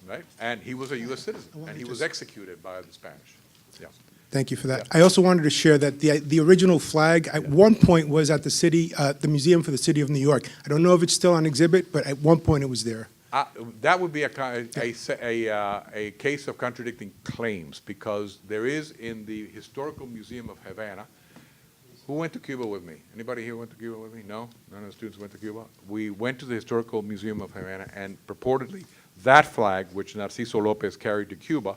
Right? And he was a U.S. citizen, and he was executed by the Spanish. Yeah. Thank you for that. Yeah. I also wanted to share that the original flag at one point was at the Museum for the City of New York. I don't know if it's still on exhibit, but at one point it was there. That would be a case of contradicting claims, because there is in the Historical Museum of Havana. Who went to Cuba with me? Anybody here went to Cuba with me? No? None of the students went to Cuba? We went to the Historical Museum of Havana, and purportedly that flag, which Narciso Lopez carried to Cuba,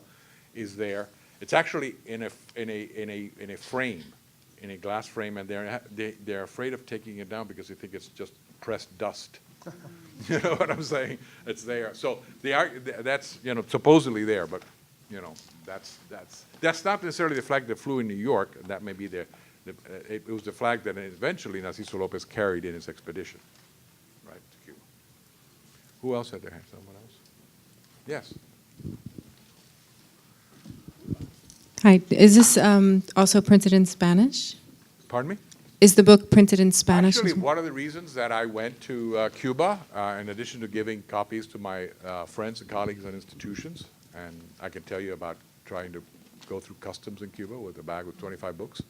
is there. It's actually in a frame, in a glass frame, and they're afraid of taking it down because they think it's just pressed dust. You know what I'm saying? It's there. So that's supposedly there, but that's not necessarily the flag that flew in New York. That may be it was the flag that eventually Narciso Lopez carried in his expedition, right, to Cuba. Who else had their hand? Someone else? Yes. Hi, is this also printed in Spanish? Pardon me? Is the book printed in Spanish? Actually, one of the reasons that I went to Cuba, in addition to giving copies to my friends and colleagues and institutions, and I can tell you about trying to go through customs in Cuba with a bag with 25 books,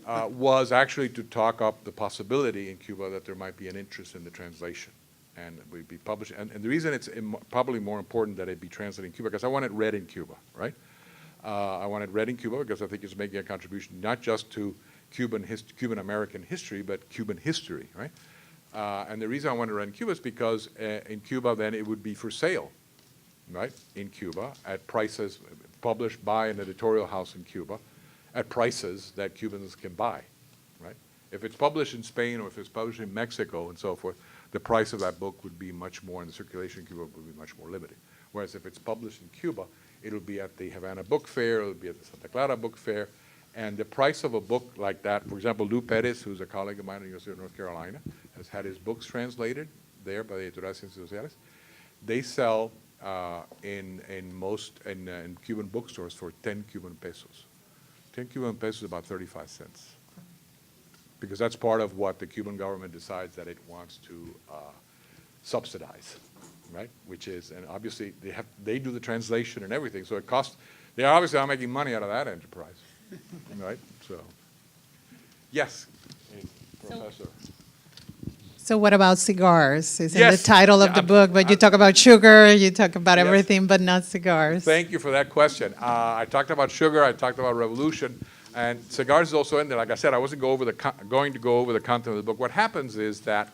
was actually to talk up the possibility in Cuba that there might be an interest in the translation. And it would be published. And the reason it's probably more important that it be translated in Cuba, because I want it read in Cuba, right? I want it read in Cuba because I think it's making a contribution not just to Cuban American history, but Cuban history, right? And the reason I want to read in Cuba is because in Cuba then it would be for sale, right? In Cuba at prices published by an editorial house in Cuba at prices that Cubans can buy, right? If it's published in Spain or if it's published in Mexico and so forth, the price of that book would be much more, and the circulation in Cuba would be much more limited. Whereas if it's published in Cuba, it'll be at the Havana Book Fair, it'll be at the Santa Clara Book Fair, and the price of a book like that, for example, Lou Pérez, who's a colleague of mine at the University of North Carolina, has had his books translated there by the Editorial Ciencias Sociales. They sell in Cuban bookstores for 10 Cuban pesos. 10 Cuban pesos is about 35 cents. Because that's part of what the Cuban government decides that it wants to subsidize, right? Which is, and obviously they do the translation and everything, so it costs, they obviously are making money out of that enterprise, right? So, yes, Professor. So what about cigars? It's in Yes. the title of the book, but you talk about sugar, you talk about Yes. everything, but not cigars. Thank you for that question. I talked about sugar, I talked about revolution, and cigars is also in there. Like I said, I wasn't going to go over the content of the book. What happens is that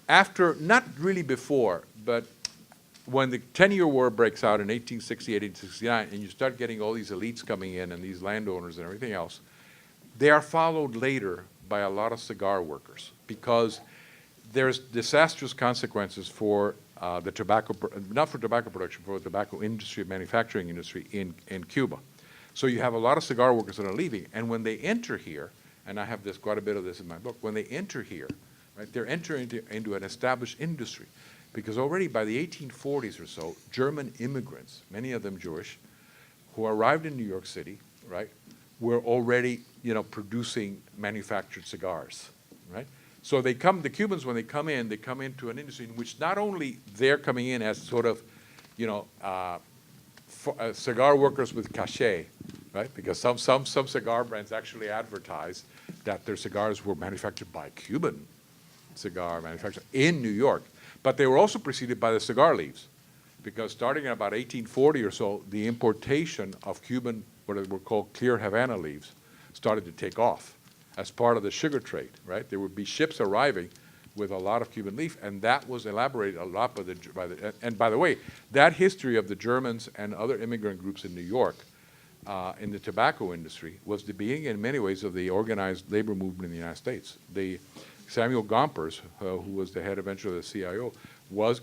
after, not really before, but when the 10-year war breaks out in 1868, 1869, and you start getting all these elites coming in and these landowners and everything else, they are followed later by a lot of cigar workers because there's disastrous consequences for the tobacco, not for tobacco production, for the tobacco industry, manufacturing industry in Cuba. So you have a lot of cigar workers that are leaving, and when they enter here, and I have this quite a bit of this in my book, when they enter here, right, they're entering into an established industry, because already by the 1840s or so, German immigrants, many of them Jewish, who arrived in New York City, right, were already, producing manufactured cigars, right? So they come, the Cubans, when they come into an industry in which not only they're coming in as sort of, cigar workers with cachet, right? Because some cigar brands actually advertise that their cigars were manufactured by Cuban cigar manufacturers in New York. But they were also preceded by the cigar leaves, because starting in about 1840 or so, the importation of Cuban, what were called clear Havana leaves, started to take off as part of the sugar trade, right? There would be ships arriving with a lot of Cuban leaf, and that was elaborated a lot and by the way, that history of the Germans and other immigrant groups in New York in the tobacco industry was the beginning in many ways of the organized labor movement in the United States. Samuel Gompers, who was the head eventually of the CIO,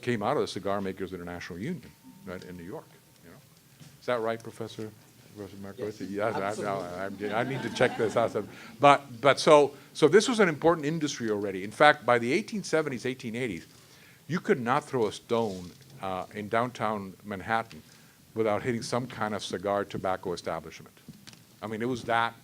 came out of the Cigar Makers International Union, right, in New York. Is that right, Professor Marcos? Yes, I need to check this out. But so this was an important industry already. In fact, by the 1870s, 1880s, you could not throw a stone in downtown Manhattan without hitting some kind of cigar tobacco establishment. I mean, it was that,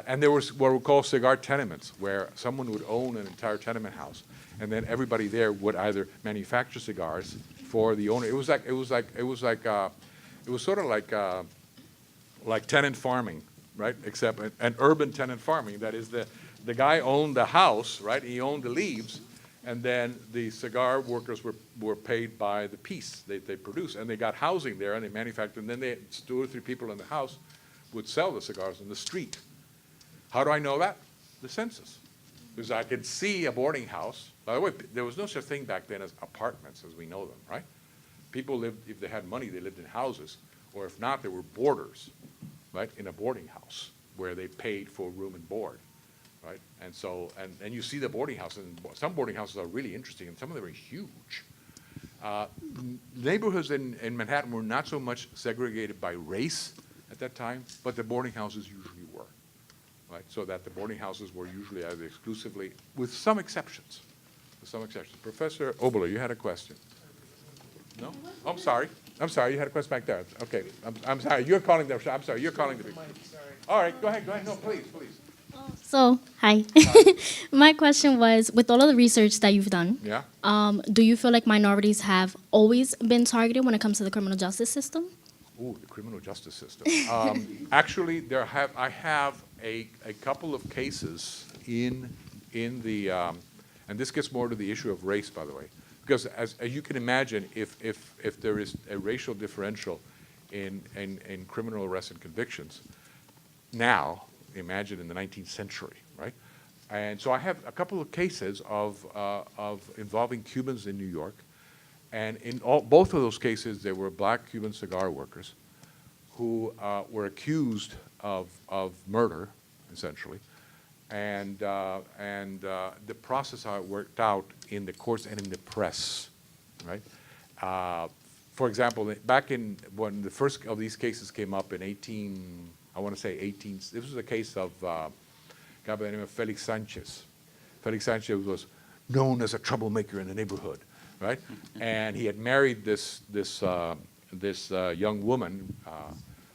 and there was what we call cigar tenements, where someone would own an entire tenement house, and then everybody there would either manufacture cigars for the owner. It was sort of like tenant farming, right? Except an urban tenant farming. That is, the guy owned the house, right? He owned the leaves, and then the cigar workers were paid by the piece they produced, and they got housing there, and they manufactured, and then 2 or 3 people in the house would sell the cigars on the street. How do I know that? The census. Because I could see a boarding house. By the way, there was no such thing back then as apartments as we know them, right? People lived, if they had money, they lived in houses. Or if not, there were boarders, right, in a boarding house where they paid for room and board, right? And so, and you see the boarding houses, and some boarding houses are really interesting, and some of them are huge. Neighborhoods in Manhattan were not so much segregated by race at that time, but the boarding houses usually were, right? So that the boarding houses were usually either exclusively, with some exceptions. Professor Oboler, you had a question. No? Oh, I'm sorry, you had a question back there. Okay, I'm sorry, you're calling the, I'm sorry, you're calling the big. All right, go ahead, no, please. So, hi. My question was, with all of the research that you've done, Yeah? do you feel like minorities have always been targeted when it comes to the criminal justice system? Ooh, the criminal justice system. Actually, I have a couple of cases in the, and this gets more to the issue of race, by the way. Because as you can imagine, if there is a racial differential in criminal arrests and convictions, now, imagine in the 19th century, right? And so I have a couple of cases of involving Cubans in New York, and in both of those cases, there were black Cuban cigar workers who were accused of murder, essentially, the process how it worked out in the courts and in the press, right? For example, back in when the first of these cases came up in this was a case of a guy by the name of Felix Sanchez. Felix Sanchez was known as a troublemaker in the neighborhood, right? And he had married this young woman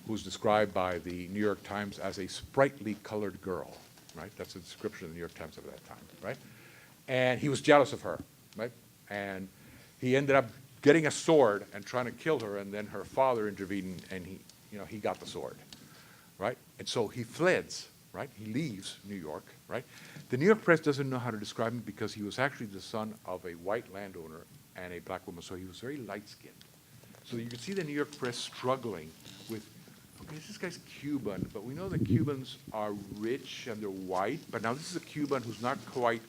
who's described by the New York Times as a sprightly colored girl, right? That's the description of the New York Times of that time, right? And he was jealous of her, right? And he ended up getting a sword and trying to kill her, and then her father intervened, and he got the sword, right? And so he fleds, right? He leaves New York, right? The New York press doesn't know how to describe him because he was actually the son of a white landowner and a black woman, so he was very light-skinned. So you can see the New York press struggling with, okay, this guy's Cuban, but we know the Cubans are rich and they're white, but now this is a Cuban who's not quite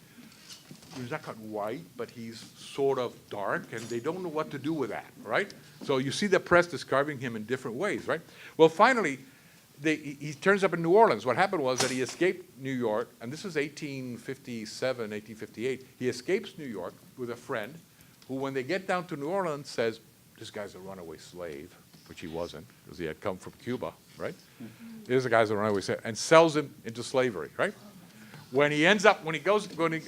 white, but he's sort of dark, and they don't know what to do with that, right? So you see the press describing him in different ways, right? Well, finally, he turns up in New Orleans. What happened was that he escaped New York, and this is 1857, 1858. He escapes New York with a friend who, when they get down to New Orleans, says, this guy's a runaway slave, which he wasn't, because he had come from Cuba, right? This guy's a runaway slave, and sells him into slavery, right? When he ends up, when he goes before the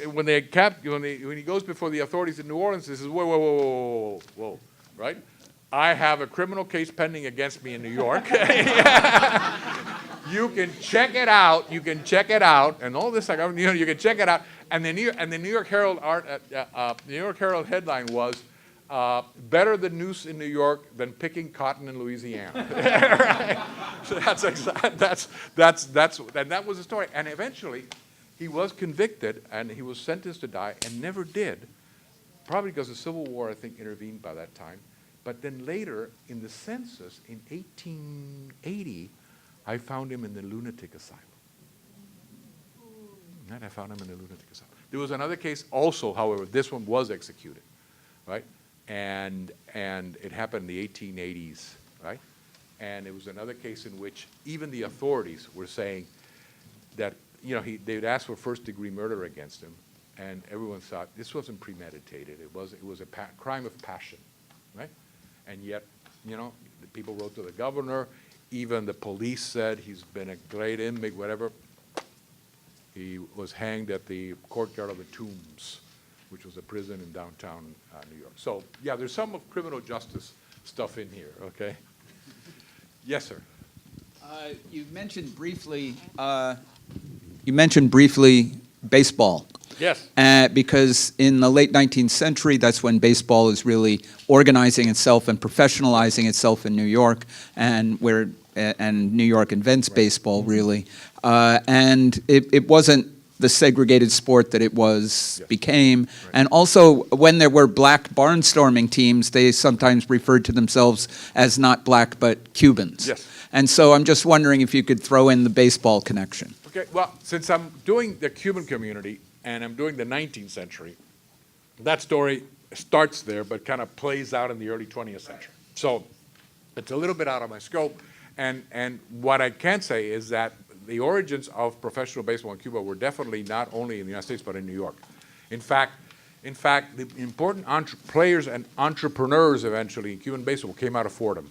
authorities in New Orleans, he says, whoa, right? I have a criminal case pending against me in New York. You can check it out. And all this, you can check it out. And the New York Herald headline was, better the noose in New York than picking cotton in Louisiana. Right? So and that was the story. And eventually, he was convicted and he was sentenced to die and never did, probably because the Civil War, I think, intervened by that time. But then later, in the census, in 1880, I found him in the lunatic asylum. And I found him in the lunatic asylum. There was another case also, however, this one was executed, right? And it happened in the 1880s, right? And it was another case in which even the authorities were saying that, they'd ask for first-degree murder against him, and everyone thought this wasn't premeditated. It was a crime of passion, right? And yet, the people wrote to the governor. Even the police said he's been a great inmate, whatever. He was hanged at the courtyard of the Tombs, which was a prison in downtown New York. So, yeah, there's some of criminal justice stuff in here, okay? Yes, sir. You mentioned briefly baseball. Yes. Because in the late 19th century, that's when baseball is really organizing itself and professionalizing itself in New York, and New York invents baseball, really. And it wasn't the segregated sport that it became. Right. And also, when there were black barnstorming teams, they sometimes referred to themselves as not black, but Cubans. Yes. And so I'm just wondering if you could throw in the baseball connection. Okay, well, since I'm doing the Cuban community and I'm doing the 19th century, that story starts there but kind of plays out in the early 20th century. So it's a little bit out of my scope. And what I can say is that the origins of professional baseball in Cuba were definitely not only in the United States but in New York. In fact, the important players and entrepreneurs eventually in Cuban baseball came out of Fordham.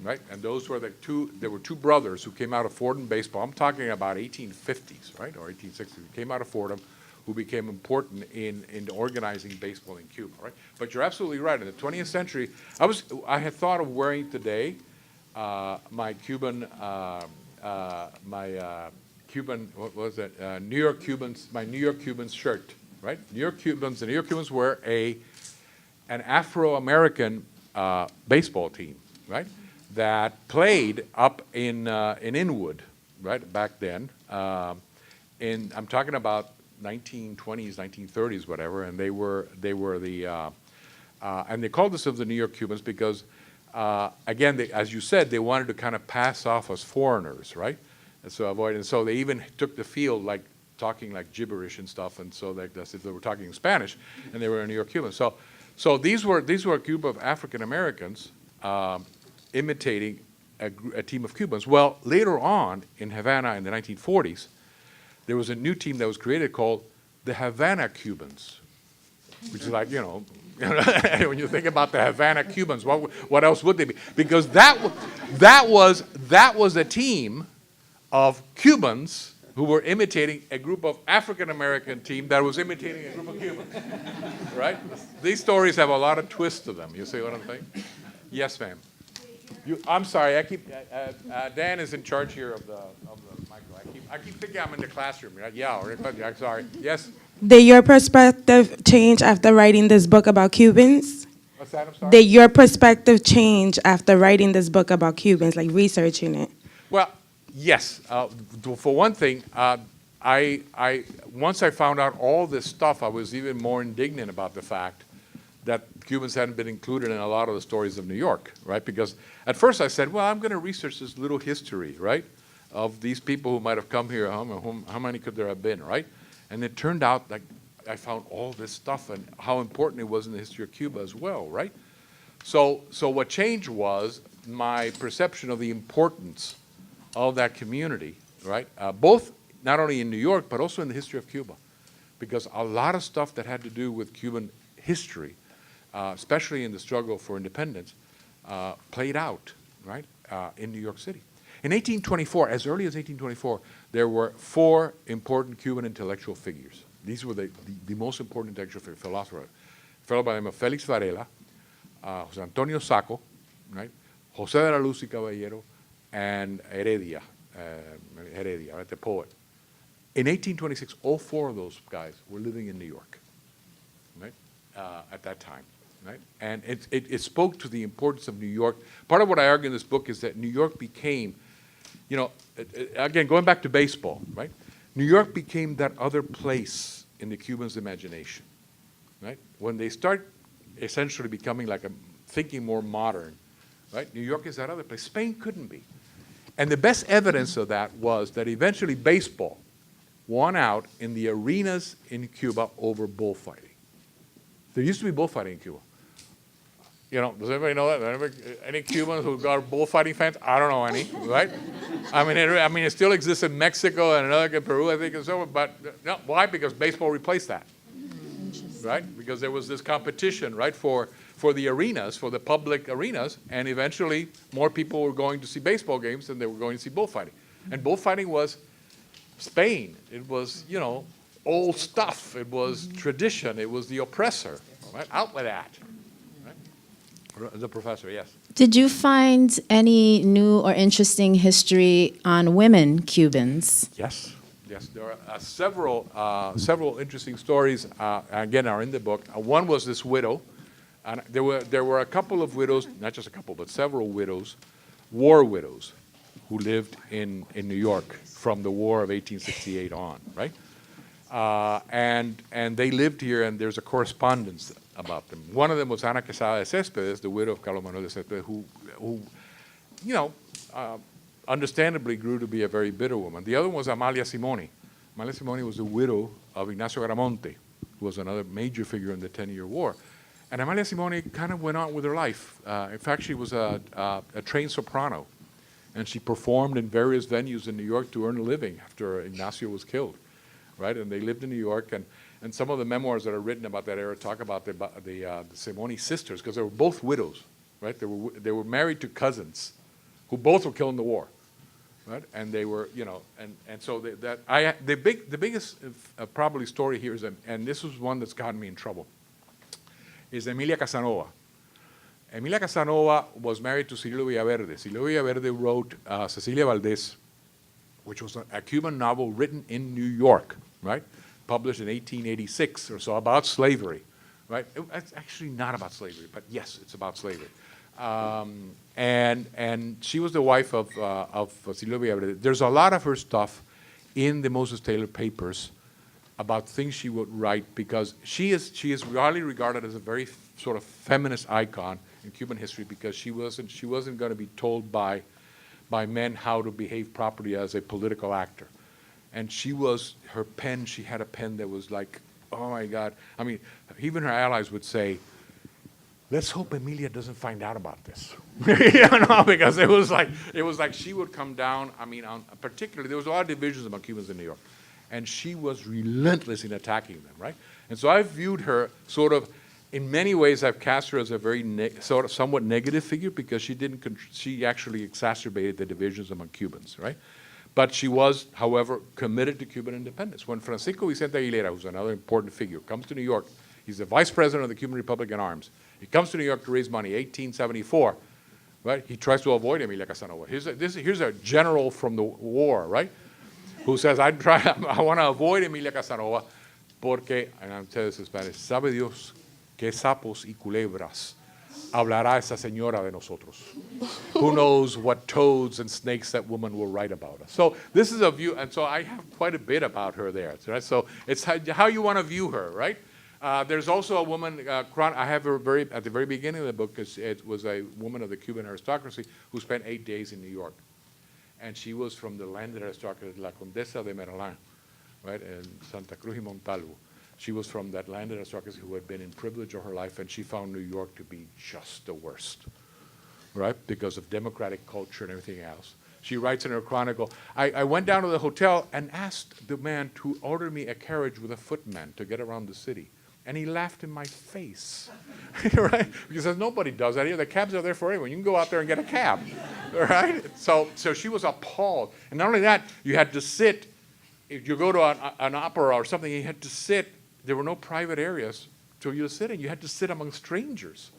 Right, and those were there were two brothers who came out of Fordham baseball. I'm talking about 1850s, right, or 1860s. Who came out of Fordham, who became important in organizing baseball in Cuba, right? But you're absolutely right. In the 20th century, I had thought of wearing today my Cuban, what was it? New York Cubans, my New York Cubans shirt, right? The New York Cubans were an Afro-American baseball team, right? That played up in Inwood, right, back then. I'm talking about 1920s, 1930s, whatever, and they were and they called themselves the New York Cubans because, again, as you said, they wanted to kind of pass off as foreigners, right? And so they even took the field like talking like gibberish and stuff, and so as if they were talking Spanish, and they were a New York Cuban. So these were a group of African Americans. Imitating a team of Cubans. Well, later on in Havana in the 1940s, there was a new team that was created called the Havana Cubans, which is like, when you think about the Havana Cubans, what else would they be? Because that was a team of Cubans who were imitating a group of African American team that was imitating a group of Cubans, right? These stories have a lot of twists to them. You see what I'm saying? Yes, ma'am. I'm sorry. Dan is in charge here of the micro. I keep thinking I'm in the classroom. Right? Yeah. I'm sorry. Yes. Did your perspective change after writing this book about Cubans? What's that? I'm sorry. Did your perspective change after writing this book about Cubans, like researching it? Well, yes. For one thing, once I found out all this stuff, I was even more indignant about the fact that Cubans hadn't been included in a lot of the stories of New York, right? Because at first I said, well, I'm going to research this little history, right, of these people who might have come here. How many could there have been, right? And it turned out like I found all this stuff and how important it was in the history of Cuba as well, right? So what changed was my perception of the importance of that community, right? Both not only in New York, but also in the history of Cuba. Because a lot of stuff that had to do with Cuban history, especially in the struggle for independence, played out, right, in New York City. In 1824, as early as 1824, there were 4 important Cuban intellectual figures. These were the most important intellectual philosophers. A fellow by the name of Felix Varela, Jose Antonio Sacco, right, Jose de la Luz y Caballero, and Heredia, right, the poet. In 1826, all 4 of those guys were living in New York, right, at that time. Right? And it spoke to the importance of New York. Part of what I argue in this book is that New York became, again, going back to baseball, right? New York became that other place in the Cubans' imagination, right? When they start essentially becoming thinking more modern, right? New York is that other place. Spain couldn't be. And the best evidence of that was that eventually baseball won out in the arenas in Cuba over bullfighting. There used to be bullfighting in Cuba. Does everybody know that? Any Cubans who got bullfighting fans? I don't know any, right? It still exists in Mexico and another in Peru, I think, and so on. But no, why? Because baseball replaced that, right? Because there was this competition, right, for the arenas, for the public arenas, and eventually more people were going to see baseball games than they were going to see bullfighting. And bullfighting was Spain. It was, old stuff. It was tradition. It was the oppressor, right? Out with that. The professor, yes. Did you find any new or interesting history on women Cubans? Yes. There are several interesting stories. Again, are in the book. One was this widow, and there were a couple of widows, not just a couple, but several widows, war widows, who lived in New York from the War of 1868 on, right? And they lived here, and there's a correspondence about them. One of them was Ana Quesada de Céspedes, the widow of Carlos Manuel de Céspedes, who understandably grew to be a very bitter woman. The other one was Amalia Simoni. Amalia Simoni was the widow of Ignacio Garamonte, who was another major figure in the 10-year war. And Amalia Simoni kind of went on with her life. In fact, she was a trained soprano, and she performed in various venues in New York to earn a living after Ignacio was killed, right? And they lived in New York, and some of the memoirs that are written about that era talk about the Simoni sisters, because they were both widows, right? They were married to cousins who both were killed in the war, right? And they were, and so the biggest probably story here is, and this was one that's gotten me in trouble, is Emilia Casanova. Emilia Casanova was married to Cirilo Villaverde. Cirilo Villaverde wrote Cecilia Valdés, which was a Cuban novel written in New York, right? Published in 1886 or so, about slavery, right? It's actually not about slavery, but yes, it's about slavery. And she was the wife of Cirilo Villaverde. There's a lot of her stuff in the Moses Taylor papers about things she would write, because she is widely regarded as a very sort of feminist icon in Cuban history, because she wasn't going to be told by men how to behave properly as a political actor. And she had a pen that was like, oh my God. Even her allies would say, let's hope Emilia doesn't find out about this. Because it was like she would come down, particularly, there was a lot of divisions among Cubans in New York. and she was relentless in attacking them, right? And so I've viewed her sort of, in many ways, I've cast her as a very sort of somewhat negative figure because she actually exacerbated the divisions among Cubans, right? But she was, however, committed to Cuban independence. When Francisco Vicente Aguilera, who's another important figure, comes to New York, he's the vice president of the Cuban Republic in arms. He comes to New York to raise money, 1874, right? He tries to avoid Emilia Casanova. Here's a general from the war, right? Who says, I want to avoid Emilia Casanova porque, and I'm telling this in Spanish, sabe Dios que sapos y culebras hablará esa señora de nosotros. Who knows what toads and snakes that woman will write about us. So this is a view, and so I have quite a bit about her there, right? So it's how you want to view her, right? There's also a woman, I have her at the very beginning of the book, because it was a woman of the Cuban aristocracy who spent 8 days in New York. And she was from the landed aristocracy, La Condesa de Meralán, right, in Santa Cruz y Montalvo. She was from that landed aristocracy who had been in privilege all her life, and she found New York to be just the worst, right, because of democratic culture and everything else. She writes in her chronicle, I went down to the hotel and asked the man to order me a carriage with a footman to get around the city. And he laughed in my face, right? Because nobody does that here. The cabs are there for everyone. You can go out there and get a cab, right? So she was appalled. And not only that, you had to sit. If you go to an opera or something, you had to sit. There were no private areas for you to sit in. You had to sit among strangers,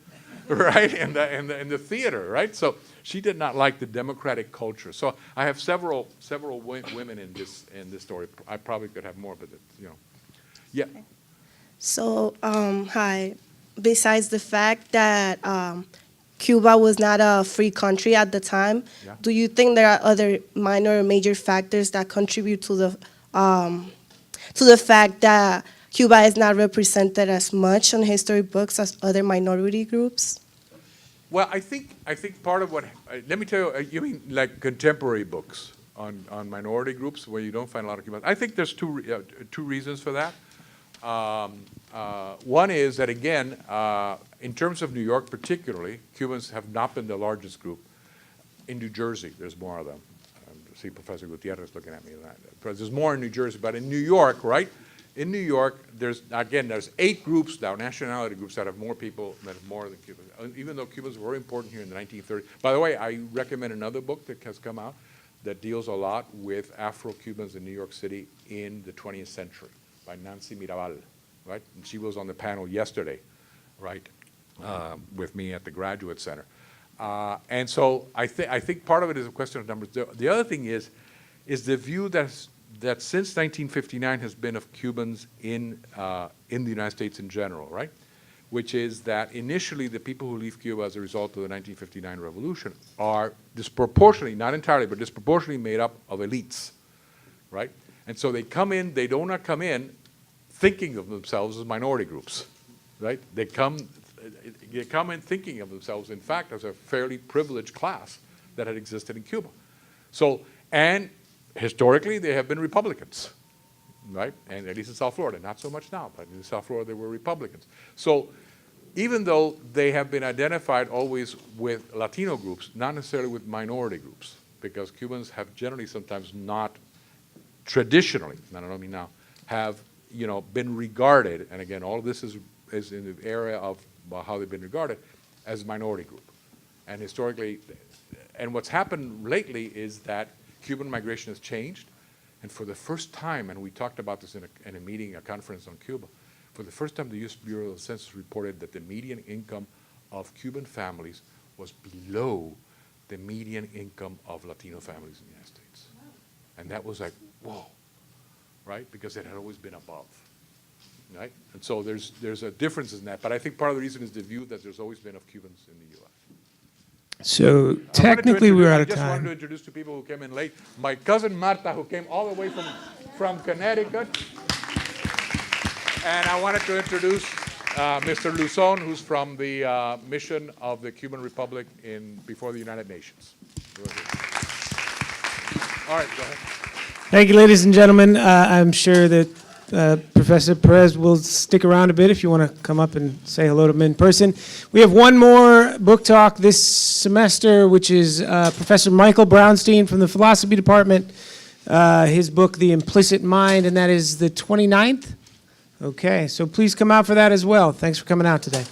right? In the theater, right? So she did not like the democratic culture. So I have several women in this story. I probably could have more, but yeah. So, hi. Besides the fact that Cuba was not a free country at the time, Yeah. do you think there are other minor or major factors that contribute to the fact that Cuba is not represented as much on history books as other minority groups? Well, I think part of what, let me tell you, you mean like contemporary books on minority groups where you don't find a lot of Cubans? I think there's two reasons for that. One is that, again, in terms of New York particularly, Cubans have not been the largest group. In New Jersey, there's more of them. I see Professor Gutierrez looking at me. There's more in New Jersey, but in New York, right? In New York, there's 8 groups now, nationality groups, that have more people, that have more than Cubans. Even though Cubans were very important here in the 1930s. By the way, I recommend another book that has come out that deals a lot with Afro-Cubans in New York City in the 20th century, by Nancy Mirabal, right? And she was on the panel yesterday, right, with me at the Graduate Center. And so I think part of it is a question of numbers. The other thing is the view that since 1959 has been of Cubans in the United States in general, right? Which is that initially the people who leave Cuba as a result of the 1959 revolution are disproportionately, not entirely, but disproportionately made up of elites, right? And so they do not come in thinking of themselves as minority groups, right? They come in thinking of themselves, in fact, as a fairly privileged class that had existed in Cuba. So, and historically, they have been Republicans, right? And at least in South Florida, not so much now, but in South Florida, they were Republicans. So even though they have been identified always with Latino groups, not necessarily with minority groups, because Cubans have generally sometimes not traditionally, I don't mean now, have been regarded, and again, all of this is in the area of how they've been regarded, as a minority group. And historically, and what's happened lately is that Cuban migration has changed, and for the first time, and we talked about this in a meeting, a conference on Cuba, for the first time the U.S. Bureau of the Census reported that the median income of Cuban families was below the median income of Latino families in the United States. Wow. And that was like, whoa, right? Because it had always been above, right? And so there's a difference in that. But I think part of the reason is the view that there's always been of Cubans in the U.S. So technically we're out of I just wanted to time. introduce two people who came in late. My cousin Marta, who came all the way from Connecticut. And I wanted to introduce Mr. Luzon, who's from the mission of the Cuban Republic before the United Nations. All right, go ahead. Thank you, ladies and gentlemen. I'm sure that Professor Pérez will stick around a bit if you want to come up and say hello to him in person. We have one more book talk this semester, which is Professor Michael Brownstein from the philosophy department his book, The Implicit Mind, and that is the 29th. Okay, so please come out for that as well. Thanks for coming out today.